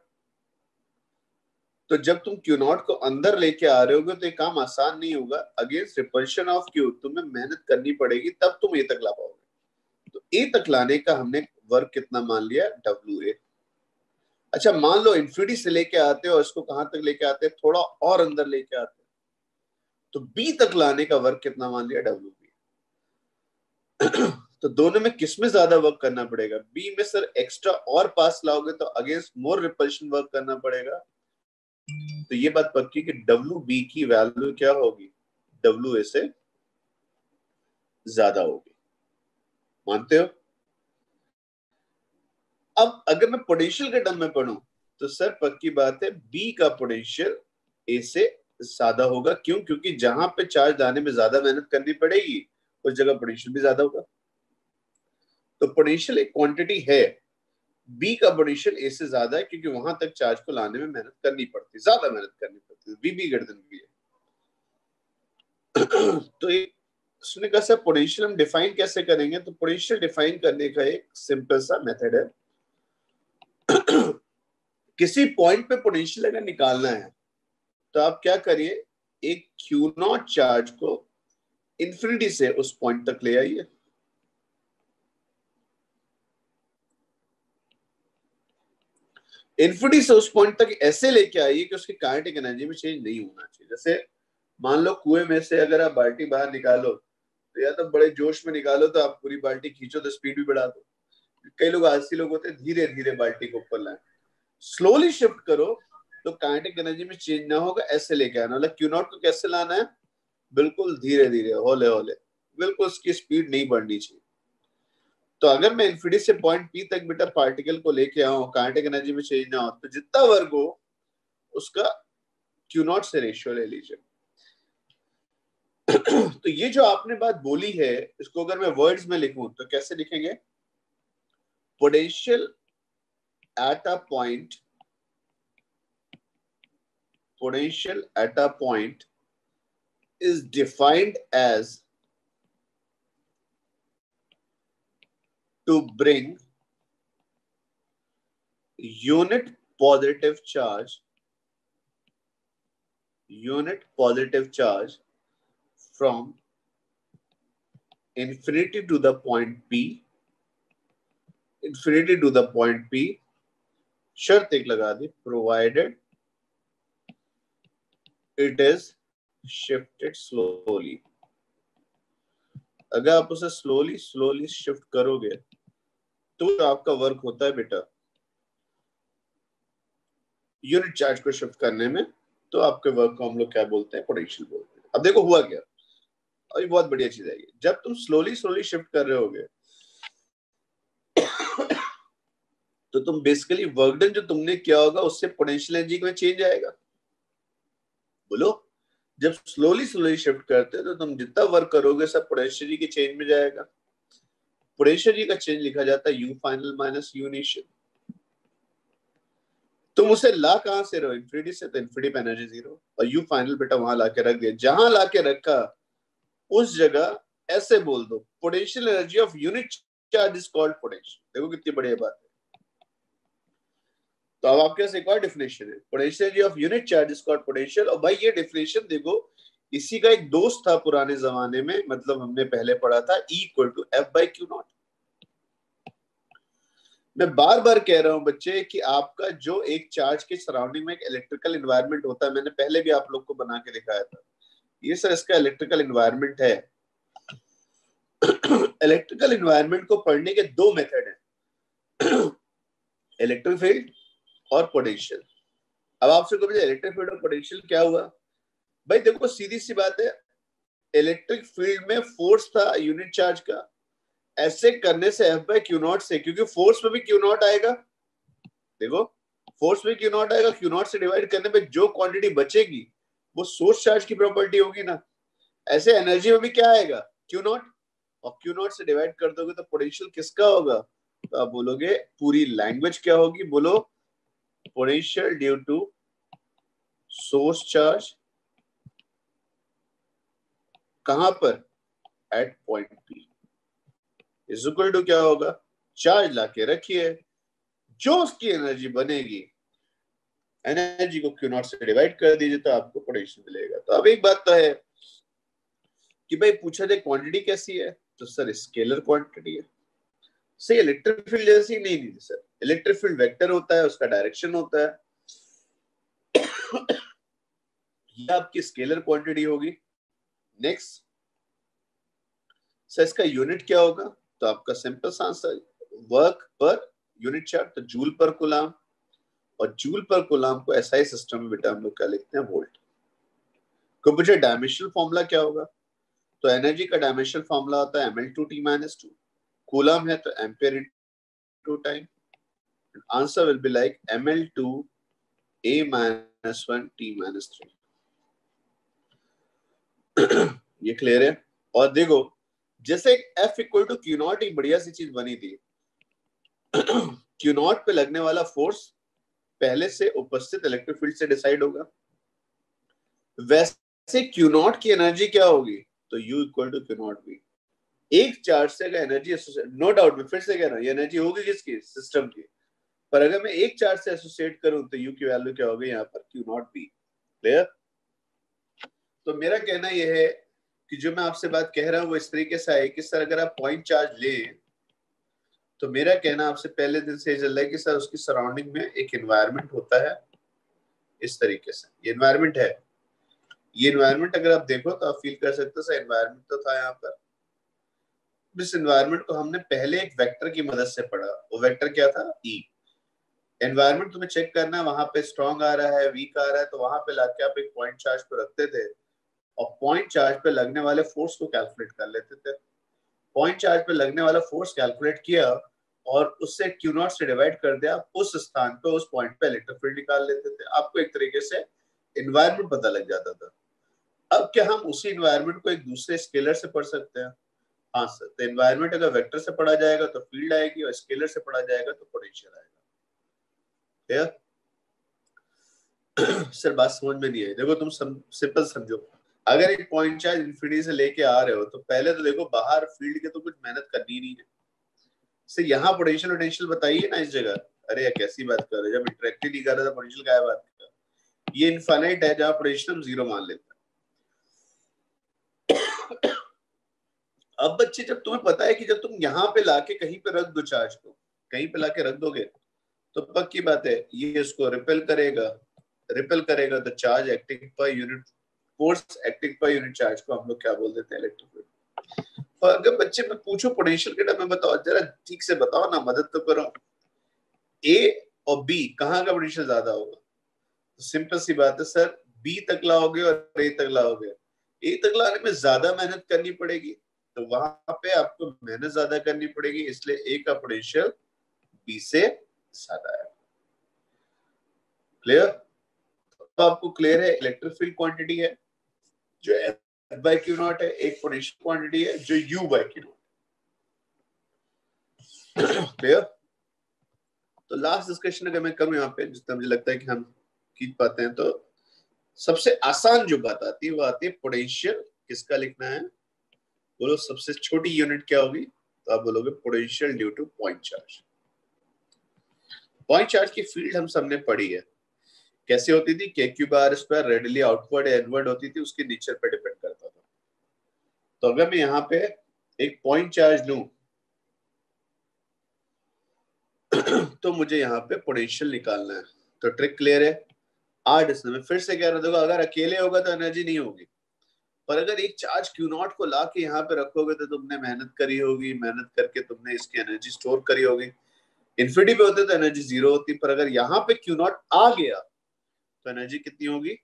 तो जब तुम क्यू नॉट को अंदर लेके आ रहे होगे तो ये काम आसान नहीं होगा। अगेंस्ट रिपल्शन ऑफ क्यू तुम्हें मेहनत करनी पड़ेगी तब तुम ए तक ला पाओगे। तो ए तक लाने का हमने वर्क कितना मान लिया? W A. अच्छा मान लो इन्फिनिटी से लेके आते हो और इसको कहां तक लेके आते हैं? थोड़ा और अंदर लेके आते हैं तो बी तक लाने का वर्क कितना मान लिया? W B. तो दोनों में किसमें ज्यादा वर्क करना पड़ेगा? बी में सर एक्स्ट्रा और पास लाओगे तो अगेंस्ट मोर रिपल्शन वर्क करना पड़ेगा। तो ये बात पक्की कि डब्ल्यू बी की वैल्यू क्या होगी? डब्ल्यू ए से ज्यादा होगी। मानते हो? अब अगर मैं पोटेंशियल के टर्म में पढ़ूं तो सर पक्की बात है बी का पोटेंशियल ए से ज्यादा होगा। क्यों? क्योंकि जहां पे चार्ज लाने में ज्यादा मेहनत करनी पड़ेगी उस जगह पोटेंशियल भी ज्यादा होगा। तो पोटेंशियल एक क्वांटिटी है, बी का पोटेंशियल ए से ज्यादा है क्योंकि वहां तक चार्ज को लाने में मेहनत करनी पड़ती है, ज्यादा मेहनत करनी पड़ती है। V B greater than B है। तो उसने कहा सर पोटेंशियल हम डिफाइन कैसे करेंगे? तो पोटेंशियल डिफाइन करने का एक सिंपल सा मेथड है। किसी पॉइंट पे पोटेंशियल अगर निकालना है तो आप क्या करिए, एक क्यू नॉट चार्ज को इन्फिनिटी से उस पॉइंट तक ले आइए। इन्फिनिटी से उस पॉइंट तक ऐसे लेके आइए कि उसकी काइनेटिक एनर्जी में चेंज नहीं होना चाहिए। जैसे मान लो कुएं में से अगर आप बाल्टी बाहर निकालो तो या तो बड़े जोश में निकालो तो आप पूरी बाल्टी खींचो तो स्पीड भी बढ़ा दो। कई लोग आलसी लोग होते हैं, धीरे धीरे बाल्टी को ऊपर लाए। स्लोली शिफ्ट करो तो काइनेटिक एनर्जी में चेंज ना होगा, ऐसे लेके आना। मतलब क्यू नॉट को कैसे लाना है, बिल्कुल धीरे धीरे, हौले हौले, बिल्कुल उसकी स्पीड नहीं बढ़नी चाहिए। तो अगर मैं इन्फिनिटी से पॉइंट पी तक बेटा पार्टिकल को लेके आऊं, काइनेटिक एनर्जी में चेंज ना हो, तो जितना वर्ग हो उसका क्यू नॉट से रेशियो ले लीजिए। तो ये जो आपने बात बोली है, इसको अगर मैं वर्ड्स में लिखूं तो कैसे लिखेंगे? Potential at a point, potential at a point is defined as to bring unit positive charge from infinity to the point P, शर्त एक लगा दी, provided it is shifted slowly। अगर आप उसे स्लोली शिफ्ट करोगे तो आपका वर्क होता है बेटा यूनिट चार्ज को शिफ्ट करने में, तो आपके वर्क को हम लोग क्या बोलते हैं? पोटेंशियल बोलते हैं। अब देखो हुआ क्या, और ये बहुत बढ़िया चीज है। जब तुम स्लोली शिफ्ट कर रहे होगे तो तुम बेसिकली वर्क डन जो तुमने किया होगा उससे पोटेंशियल एनर्जी में चेंज आएगा। बोलो, जब स्लोली शिफ्ट करते हो तो तुम जितना वर्क करोगे सब पोटेंशियल के चेंज में जाएगा। पोटेंशियल का चेंज लिखा जाता है you final minus you initial. तुम उसे ला कहां से रहे हो? इन्फिनिटी से, तो इन्फिनिटी पे एनर्जी जीरो, और यू फाइनल बेटा वहां लाके रख दिया। जहां लाके रखा उस जगह ऐसे बोल दो, potential energy of unit charge is called potential. देखो कितनी बढ़िया बात है। तो अब आपके पास एक और डेफिनेशन है, potential energy of unit charge is called potential. और भाई ये डेफिनेशन देखो, इसी का एक दोस्त था पुराने जमाने में, मतलब हमने पहले पढ़ा था, E equal to F by Q naught. मैं बार बार कह रहा हूं बच्चे कि आपका जो एक चार्ज के सराउंडिंग में एक इलेक्ट्रिकल एनवायरनमेंट होता है, मैंने पहले भी आप लोग को बना के दिखाया था, ये सर इसका इलेक्ट्रिकल एनवायरनमेंट है। इलेक्ट्रिकल एनवायरनमेंट को पढ़ने के दो मेथड हैं, इलेक्ट्रिक फील्ड और पोटेंशियल। अब आपसे कभी इलेक्ट्रिक फील्ड और पोटेंशियल क्या हुआ? भाई देखो सीधी सी बात है, इलेक्ट्रिक फील्ड में फोर्स था यूनिट चार्ज का, ऐसे करने से एफ बाई क्यू नॉट से, क्योंकि फोर्स में भी क्यू नॉट आएगा। देखो फोर्स में क्यू नॉट आएगा, क्यू नॉट से डिवाइड करने पे जो क्वांटिटी बचेगी वो सोर्स चार्ज की प्रॉपर्टी होगी ना। ऐसे एनर्जी में भी क्या आएगा? क्यू नॉट, और क्यू नॉट से डिवाइड कर दोगे तो पोटेंशियल किसका होगा? तो आप बोलोगे, पूरी लैंग्वेज क्या होगी? बोलो, potential due to source charge, कहां पर? At point P, is equal to क्या होगा? चार्ज लाके रखिए, जो उसकी एनर्जी बनेगी, एनर्जी को क्यू नॉट से डिवाइड कर दीजिए तो आपको पोटेंशियल मिलेगा। तो अब एक बात तो है कि भाई पूछा जाए क्वांटिटी कैसी है, तो सर स्केलर क्वांटिटी है। सही, इलेक्ट्रिक फील्ड जैसी नहीं सर, इलेक्ट्रिक फील्ड वेक्टर होता है, उसका डायरेक्शन होता है। ये आपकी स्केलर क्वांटिटी होगी। नेक्स्ट सर इसका यूनिट क्या होगा? तो आपका सिंपल सा answer, work per unit charge, तो जूल पर कूलाम, और जूल पर कूलाम को एसआई सिस्टम में बेटा हम लोग क्या लिखते हैं? वोल्ट। को पूछे डायमेंशनल फॉर्मूला क्या होगा, तो एनर्जी का डायमेंशनल फॉर्मूला होता है ml2t-2। कूलम है तो ampere into time. Answer will be like ml2a-1t-3। ये क्लियर है? और देखो जैसे F equal to Q naught, एक बढ़िया सी चीज बनी थी। क्यू नॉट पे लगने वाला फोर्स पहले से उपस्थित इलेक्ट्रिक फील्ड से डिसाइड होगा। वैसे क्यू नॉट की एनर्जी क्या होगी? तो U equal to Q naught B. एक चार्ज से अगर एनर्जी, नो डाउट मैं फिर से कह रहा हूं, ये एनर्जी होगी किसकी? सिस्टम की। पर अगर मैं एक चार्ज से एसोसिएट करूं तो U की वैल्यू क्या होगी यहाँ पर? Q naught B. क्लियर? तो मेरा कहना यह है कि जो मैं आपसे बात कह रहा हूं वो इस तरीके से है कि सर अगर आप पॉइंट चार्ज लें तो मेरा कहना आपसे पहले दिन से चल रहा है कि सर उसकी सराउंडिंग में एक एनवायरनमेंट होता है इस तरीके से, ये एनवायरनमेंट है। ये एनवायरनमेंट अगर आप देखो तो आप फील कर सकते हो सर एनवायरनमेंट तो था यहाँ पर। इस एनवायरनमेंट को हमने पहले एक वेक्टर की मदद से पढ़ा, वो वेक्टर क्या था? ई। एनवायरनमेंट तुम्हें चेक करना है, वहां पे स्ट्रॉन्ग आ रहा है, वीक आ रहा है, तो वहां पे लाके आप एक पॉइंट चार्ज पे रखते थे और पॉइंट चार्ज पे लगने वाले फोर्स को कैलकुलेट कर लेते थे। पॉइंट चार्ज पे लगने वाला फोर्स कैलकुलेट किया और उससे क्यू नॉट से डिवाइड कर दिया, उस स्थान पे उस पॉइंट पे इलेक्ट्रिक फील्ड निकाल लेते थे। आपको एक तरीके से एनवायरनमेंट पता लग जाता था। अब क्या हम उसी एनवायरनमेंट को एक दूसरे स्केलर से पढ़ सकते हैं? हाँ सर। तो एनवायरनमेंट अगर वेक्टर से पढ़ा जाएगा तो फील्ड आएगी और स्केलर से पढ़ा जाएगा तो पोटेंशियल आएगा। सर बात समझ में नहीं आई। देखो तुम सिंपल समझो, अगर एक पॉइंट चार्ज इंफिनिटी से लेके आ रहे हो तो पहले तो देखो बाहर फील्ड के तो कुछ मेहनत करनी नहीं है। सर यहाँ पोटेंशियल पोटेंशियल बताइए ना इस जगह। अरे यार कैसी बात कर रहे हो, जब इंटरेक्ट ही नहीं कर रहा था पोटेंशियल क्या बात कर। ये इनफाइनाइट है जहां पोटेंशियल हम जीरो मान लेते हैं। अब बच्चे जब तुम्हें पता है कि जब तुम यहाँ पे लाके कहीं पे रख दो चार्ज को, कहीं पे लाके रख दोगे तो पक्की बात है ये इसको रिपेल करेगा। रिपेल करेगा तो charge acting per unit force acting per unit charge को हम लोग क्या बोल देते हैं? Electric field. तो अगर बच्चे में पूछो पोटेंशियल के टर्म में बताओ, जरा ठीक से बताओ ना, मदद तो करो। ए और बी कहाँ का पोटेंशियल ज्यादा होगा? तो सिंपल सी बात है सर, बी तक लाओगे और ए तक लाओगे, ए तक लाने में ज्यादा मेहनत करनी पड़ेगी, तो वहां पे आपको मेहनत ज्यादा करनी पड़ेगी, इसलिए ए का पोटेंशियल बी से ज्यादा है। क्लियर? तो आपको क्लियर है इलेक्ट्रिक फील्ड क्वांटिटी है जो F by Q नॉट है, एक पोटेंशियल क्वांटिटी है जो U by Q not. Clear? तो लास्ट डिस्कशन अगर मैं करूं यहाँ पे, जितना मुझे लगता है कि हम खींच पाते हैं, तो सबसे आसान जो बात आती है वो आती है पोटेंशियल किसका लिखना है। बोलो सबसे छोटी यूनिट क्या होगी? तो आप बोलोगे potential due two point charge. Point charge की फील्ड हम सबने पढ़ी है, कैसे होती थी? के Q bar square radially outward या इनवर्ड होती थी, उसके नेचर पे डिपेंड करता था। तो अगर मैं यहाँ पे एक पॉइंट चार्ज लूं तो मुझे यहाँ पे पोटेंशियल निकालना है। तो ट्रिक क्लियर है? आठ इसमें मैं फिर से कह रहा हूँ, अगर अकेले होगा तो एनर्जी नहीं होगी, पर अगर एक चार्ज क्यू नॉट को ला के यहाँ पे रखोगे तो तुमने मेहनत करी होगी, मेहनत करके तुमने इसकी एनर्जी स्टोर करी होगी। इन्फिनिटी पे होते तो एनर्जी जीरो होती, पर अगर यहाँ पे क्यू नॉट आ गया तो एनर्जी कितनी होगी?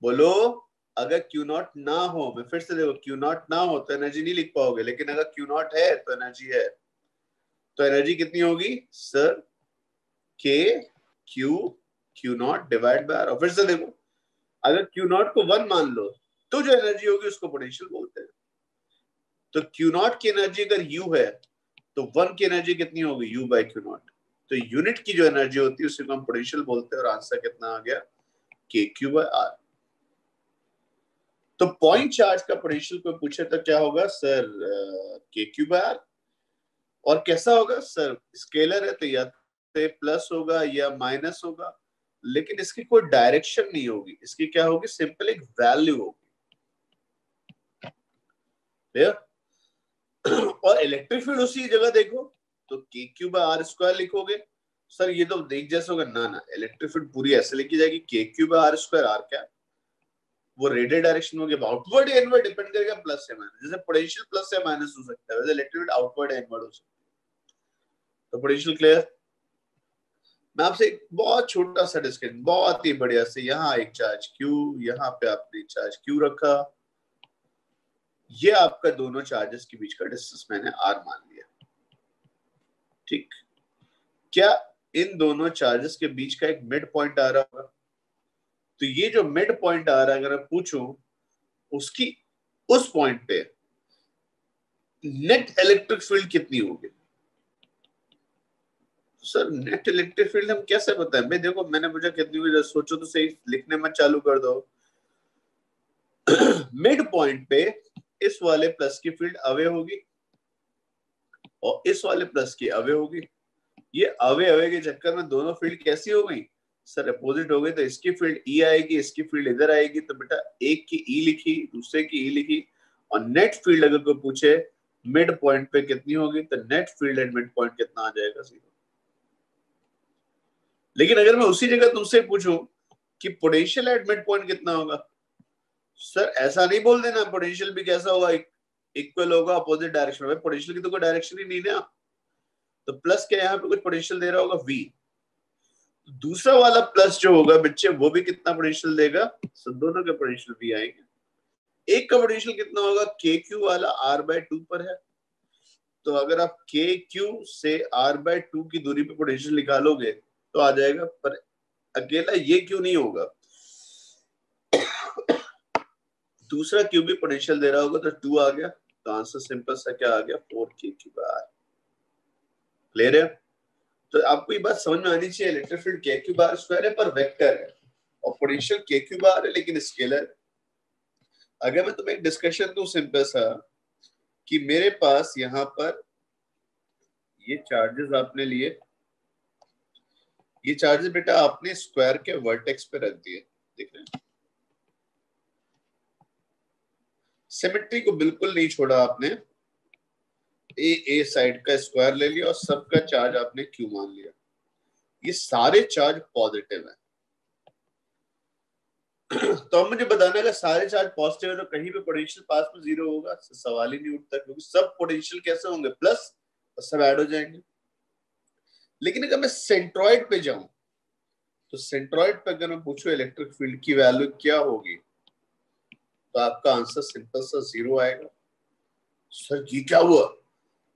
बोलो। अगर क्यू नॉट ना हो, मैं फिर से देखो, क्यू नॉट ना हो तो एनर्जी नहीं लिख पाओगे, लेकिन अगर क्यू नॉट है तो एनर्जी है। तो एनर्जी कितनी होगी sir? K Q Q naught divide by R. फिर से देखो, अगर क्यू नॉट को 1 मान लो तो जो एनर्जी होगी उसको पोटेंशियल बोलते हैं। तो क्यू नॉट की एनर्जी अगर यू है तो 1 की एनर्जी कितनी होगी? U by Q naught. तो यूनिट की जो एनर्जी होती है उसे हम पोटेंशियल बोलते हैं, और आंसर कितना आ गया? के क्यू बाय आर। तो पॉइंट चार्ज का पोटेंशियल को पूछे तो क्या होगा sir? K Q by are. और कैसा होगा सर? स्केलर है तो या तो प्लस होगा या माइनस होगा, लेकिन इसकी कोई डायरेक्शन नहीं होगी, इसकी क्या होगी? सिंपल एक वैल्यू होगी। और इलेक्ट्रिक फील्ड उसी जगह देखो तो के क्यू बाय आर स्क्वायर लिखोगे। सर ये तो देख जैसे होगा ना, ना इलेक्ट्रिक फील्ड पूरी ऐसे लिखी जाएगी, K Q by R square. R क्या? वो रेडियल डायरेक्शन होगी, आउटवर्ड या इनवर्ड डिपेंड करेगा, प्लस या माइनस। जैसे पोटेंशियल प्लस या माइनस हो सकता है, वैसे इलेक्ट्रिक फील्ड आउटवर्ड या इनवर्ड हो सकता है। तो पोटेंशियल क्लियर? मैं आपसे एक बहुत छोटा सा डिस्कशन, बहुत ही बढ़िया से, यहाँ एक चार्ज Q, यहाँ पे आपने चार्ज Q रखा, ये आपका दोनों चार्जेस के बीच का डिस्टेंस मैंने R मान लिया। ठीक, क्या इन दोनों चार्जेस के बीच का एक मिड पॉइंट आ रहा होगा? तो ये जो मिड पॉइंट आ रहा है, अगर मैं पूछूं उसकी उस पॉइंट पे नेट इलेक्ट्रिक फील्ड कितनी होगी? सर नेट इलेक्ट्रिक फील्ड हम कैसे बताएं? भाई देखो, मैंने मुझे कितनी हुई सोचो तो सही, लिखने मत चालू कर दो। मिड पॉइंट पे इस वाले प्लस की फील्ड अवे होगी और इस वाले प्लस की अवे होगी। ये अवे अवे के चक्कर में दोनों फील्ड कैसी हो गई सर? अपोजिट हो गई। तो इसकी फील्ड ई आएगी, इसकी फील्ड इधर आएगी, तो बेटा एक की ई लिखी, दूसरे की ई लिखी। और नेट फील्ड अगर कोई पूछे मिड पॉइंट पे कितनी होगी, तो net field at mid point कितना आ जाएगा, 0। लेकिन अगर मैं उसी जगह तुमसे पूछूं कि पोटेंशियल एट मिड पॉइंट कितना होगा, सर ऐसा नहीं बोल देना पोटेंशियल भी कैसा होगा, इक्वल होगा अपोजिट डायरेक्शन में। पोटेंशियल की तो कोई डायरेक्शन ही नहीं ना, तो प्लस के यहाँ पे कुछ पोटेंशियल दे रहा होगा v, दूसरा वाला प्लस जो होगा बच्चे वो भी कितना पोटेंशियल देगा, तो दोनों के पोटेंशियल भी आएंगे। एक का पोटेंशियल कितना होगा, के क्यू वाला r/2 पर है, तो अगर आप के क्यू से r/2 की दूरी पे पोटेंशियल निकालोगे तो आ जाएगा, पर अकेला ये क्यों नहीं होगा, दूसरा क्यू भी पोटेंशियल दे रहा होगा, तो 2 आ गया, तो आंसर सिंपल सा क्या आ गया, 4k3/r। क्लियर है? तो आपको ये बात समझ में आनी चाहिए, इलेक्ट्रिक फील्ड k3/r² है पर वेक्टर है, और पोटेंशियल k3/r है लेकिन स्केलर। अगर मैं तुम्हें एक डिस्कशन दूं सिंपल सा, कि मेरे पास यहाँ पर ये चार्जेस आपने लिए, ये चार्जेस बेटा आपने स्क्वायर के वर्टेक्स पे रख दिए, देख रहे हैं, सिमेट्री को बिल्कुल नहीं छोड़ा आपने, ए साइड का स्क्वायर ले लिया और सबका चार्ज आपने क्यू मान लिया, ये सारे चार्ज पॉजिटिव हैं। तो अब मुझे बताना, अगर सारे चार्ज पॉजिटिव है तो कहीं पे पोटेंशियल पास में 0 होगा, सवाल ही नहीं उठता, क्योंकि सब पोटेंशियल कैसे होंगे, प्लस, और सब ऐड हो जाएंगे। लेकिन अगर मैं सेंट्रॉइड पे जाऊं, तो सेंट्रॉइड पे अगर मैं पूछूं इलेक्ट्रिक फील्ड की वैल्यू क्या होगी, तो आपका आंसर सिंपल सा 0 आएगा। सर ये क्या हुआ,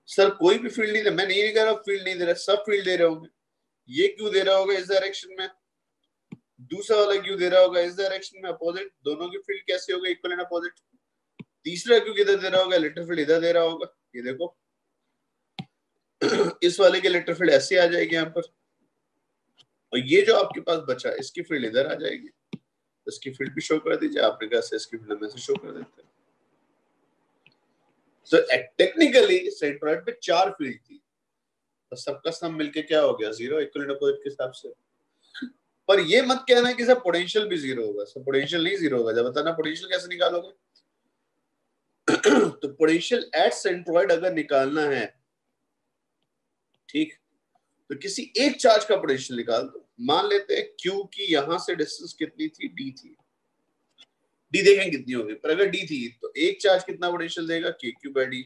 सर कोई भी फील्ड नहीं दे, मैं नहीं कह रहा फील्ड नहीं दे रहा, सब फील्ड दे रहे होंगे, ये क्यों दे रहा होगा इस डायरेक्शन में, दूसरा वाला क्यों दे रहा होगा इस डायरेक्शन में, अपोजिट, दोनों की फील्ड कैसे होगा, इक्वल एंड अपोजिट। तीसरा क्यों किधर दे रहा होगा, इलेक्ट्रिक फील्ड इधर दे रहा होगा, ये देखो इस वाले की इलेक्ट्रिक फील्ड ऐसे आ जाएगी यहाँ पर, और ये जो आपके पास बचा इसकी फील्ड इधर आ जाएगी, इसकी फील्ड भी शो कर दीजिए, आपने कहा इसकी फील्ड में से शो कर देते हैं। तो टेक्निकली सेंट्रॉइड पे 4 फील्ड थी, तो सबका सम मिलके क्या हो गया, 0, इक्वल एंड अपोजिट के हिसाब से। पर ये मत कहना कि सब पोटेंशियल भी 0 होगा, सब पोटेंशियल नहीं 0 होगा, जब बताना पोटेंशियल कैसे निकालोगे तो पोटेंशियल एट सेंट्रॉइड अगर निकालना है, ठीक, तो किसी एक चार्ज का पोटेंशियल निकाल दो। मान लेते हैं क्यू की यहां से डिस्टेंस कितनी थी, डी थी, डी देखें कितनी होगी, पर अगर डी थी तो एक चार्ज कितना पोटेंशियल देगा, के क्यू बाई डी।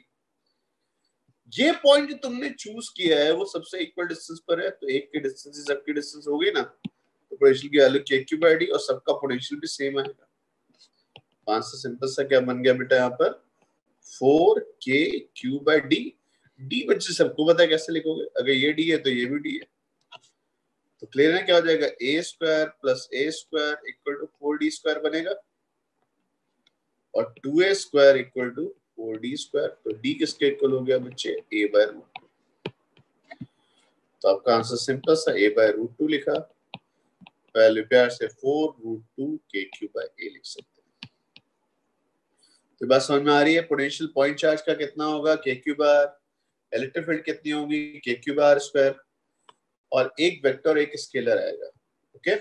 ये पॉइंट जो तुमने चूज किया है वो सबसे इक्वल डिस्टेंस पर है, तो एक की डिस्टेंस से सबकी डिस्टेंस हो गई ना, तो पोटेंशियल की वैल्यू के क्यू बाई डी, और सबका पोटेंशियल भी सेम आएगा। आंसर सिंपल सा क्या बन गया बेटा, यहाँ पर 4k3 बाई डी। डी बच्चे सबको पता है कैसे लिखोगे, अगर ये डी है तो ये भी डी है, तो क्लियर है क्या हो जाएगा, a square plus a square equal to 4d² बनेगा, और 2a square equal to 4d²। तो d किसके इक्वल हो गया बच्चे, a/√2। तो आपका आंसर सिंपल सा a/√2 लिखा, वैल्यू प्यार से 4√2 k3/a लिख सकते हैं। तो बात समझ में आ रही है, पोटेंशियल पॉइंट चार्ज का कितना होगा, k3/r, इलेक्ट्रिक फील्ड कितनी होगी, k3/r², और एक वेक्टर एक स्केलर आएगा। ओके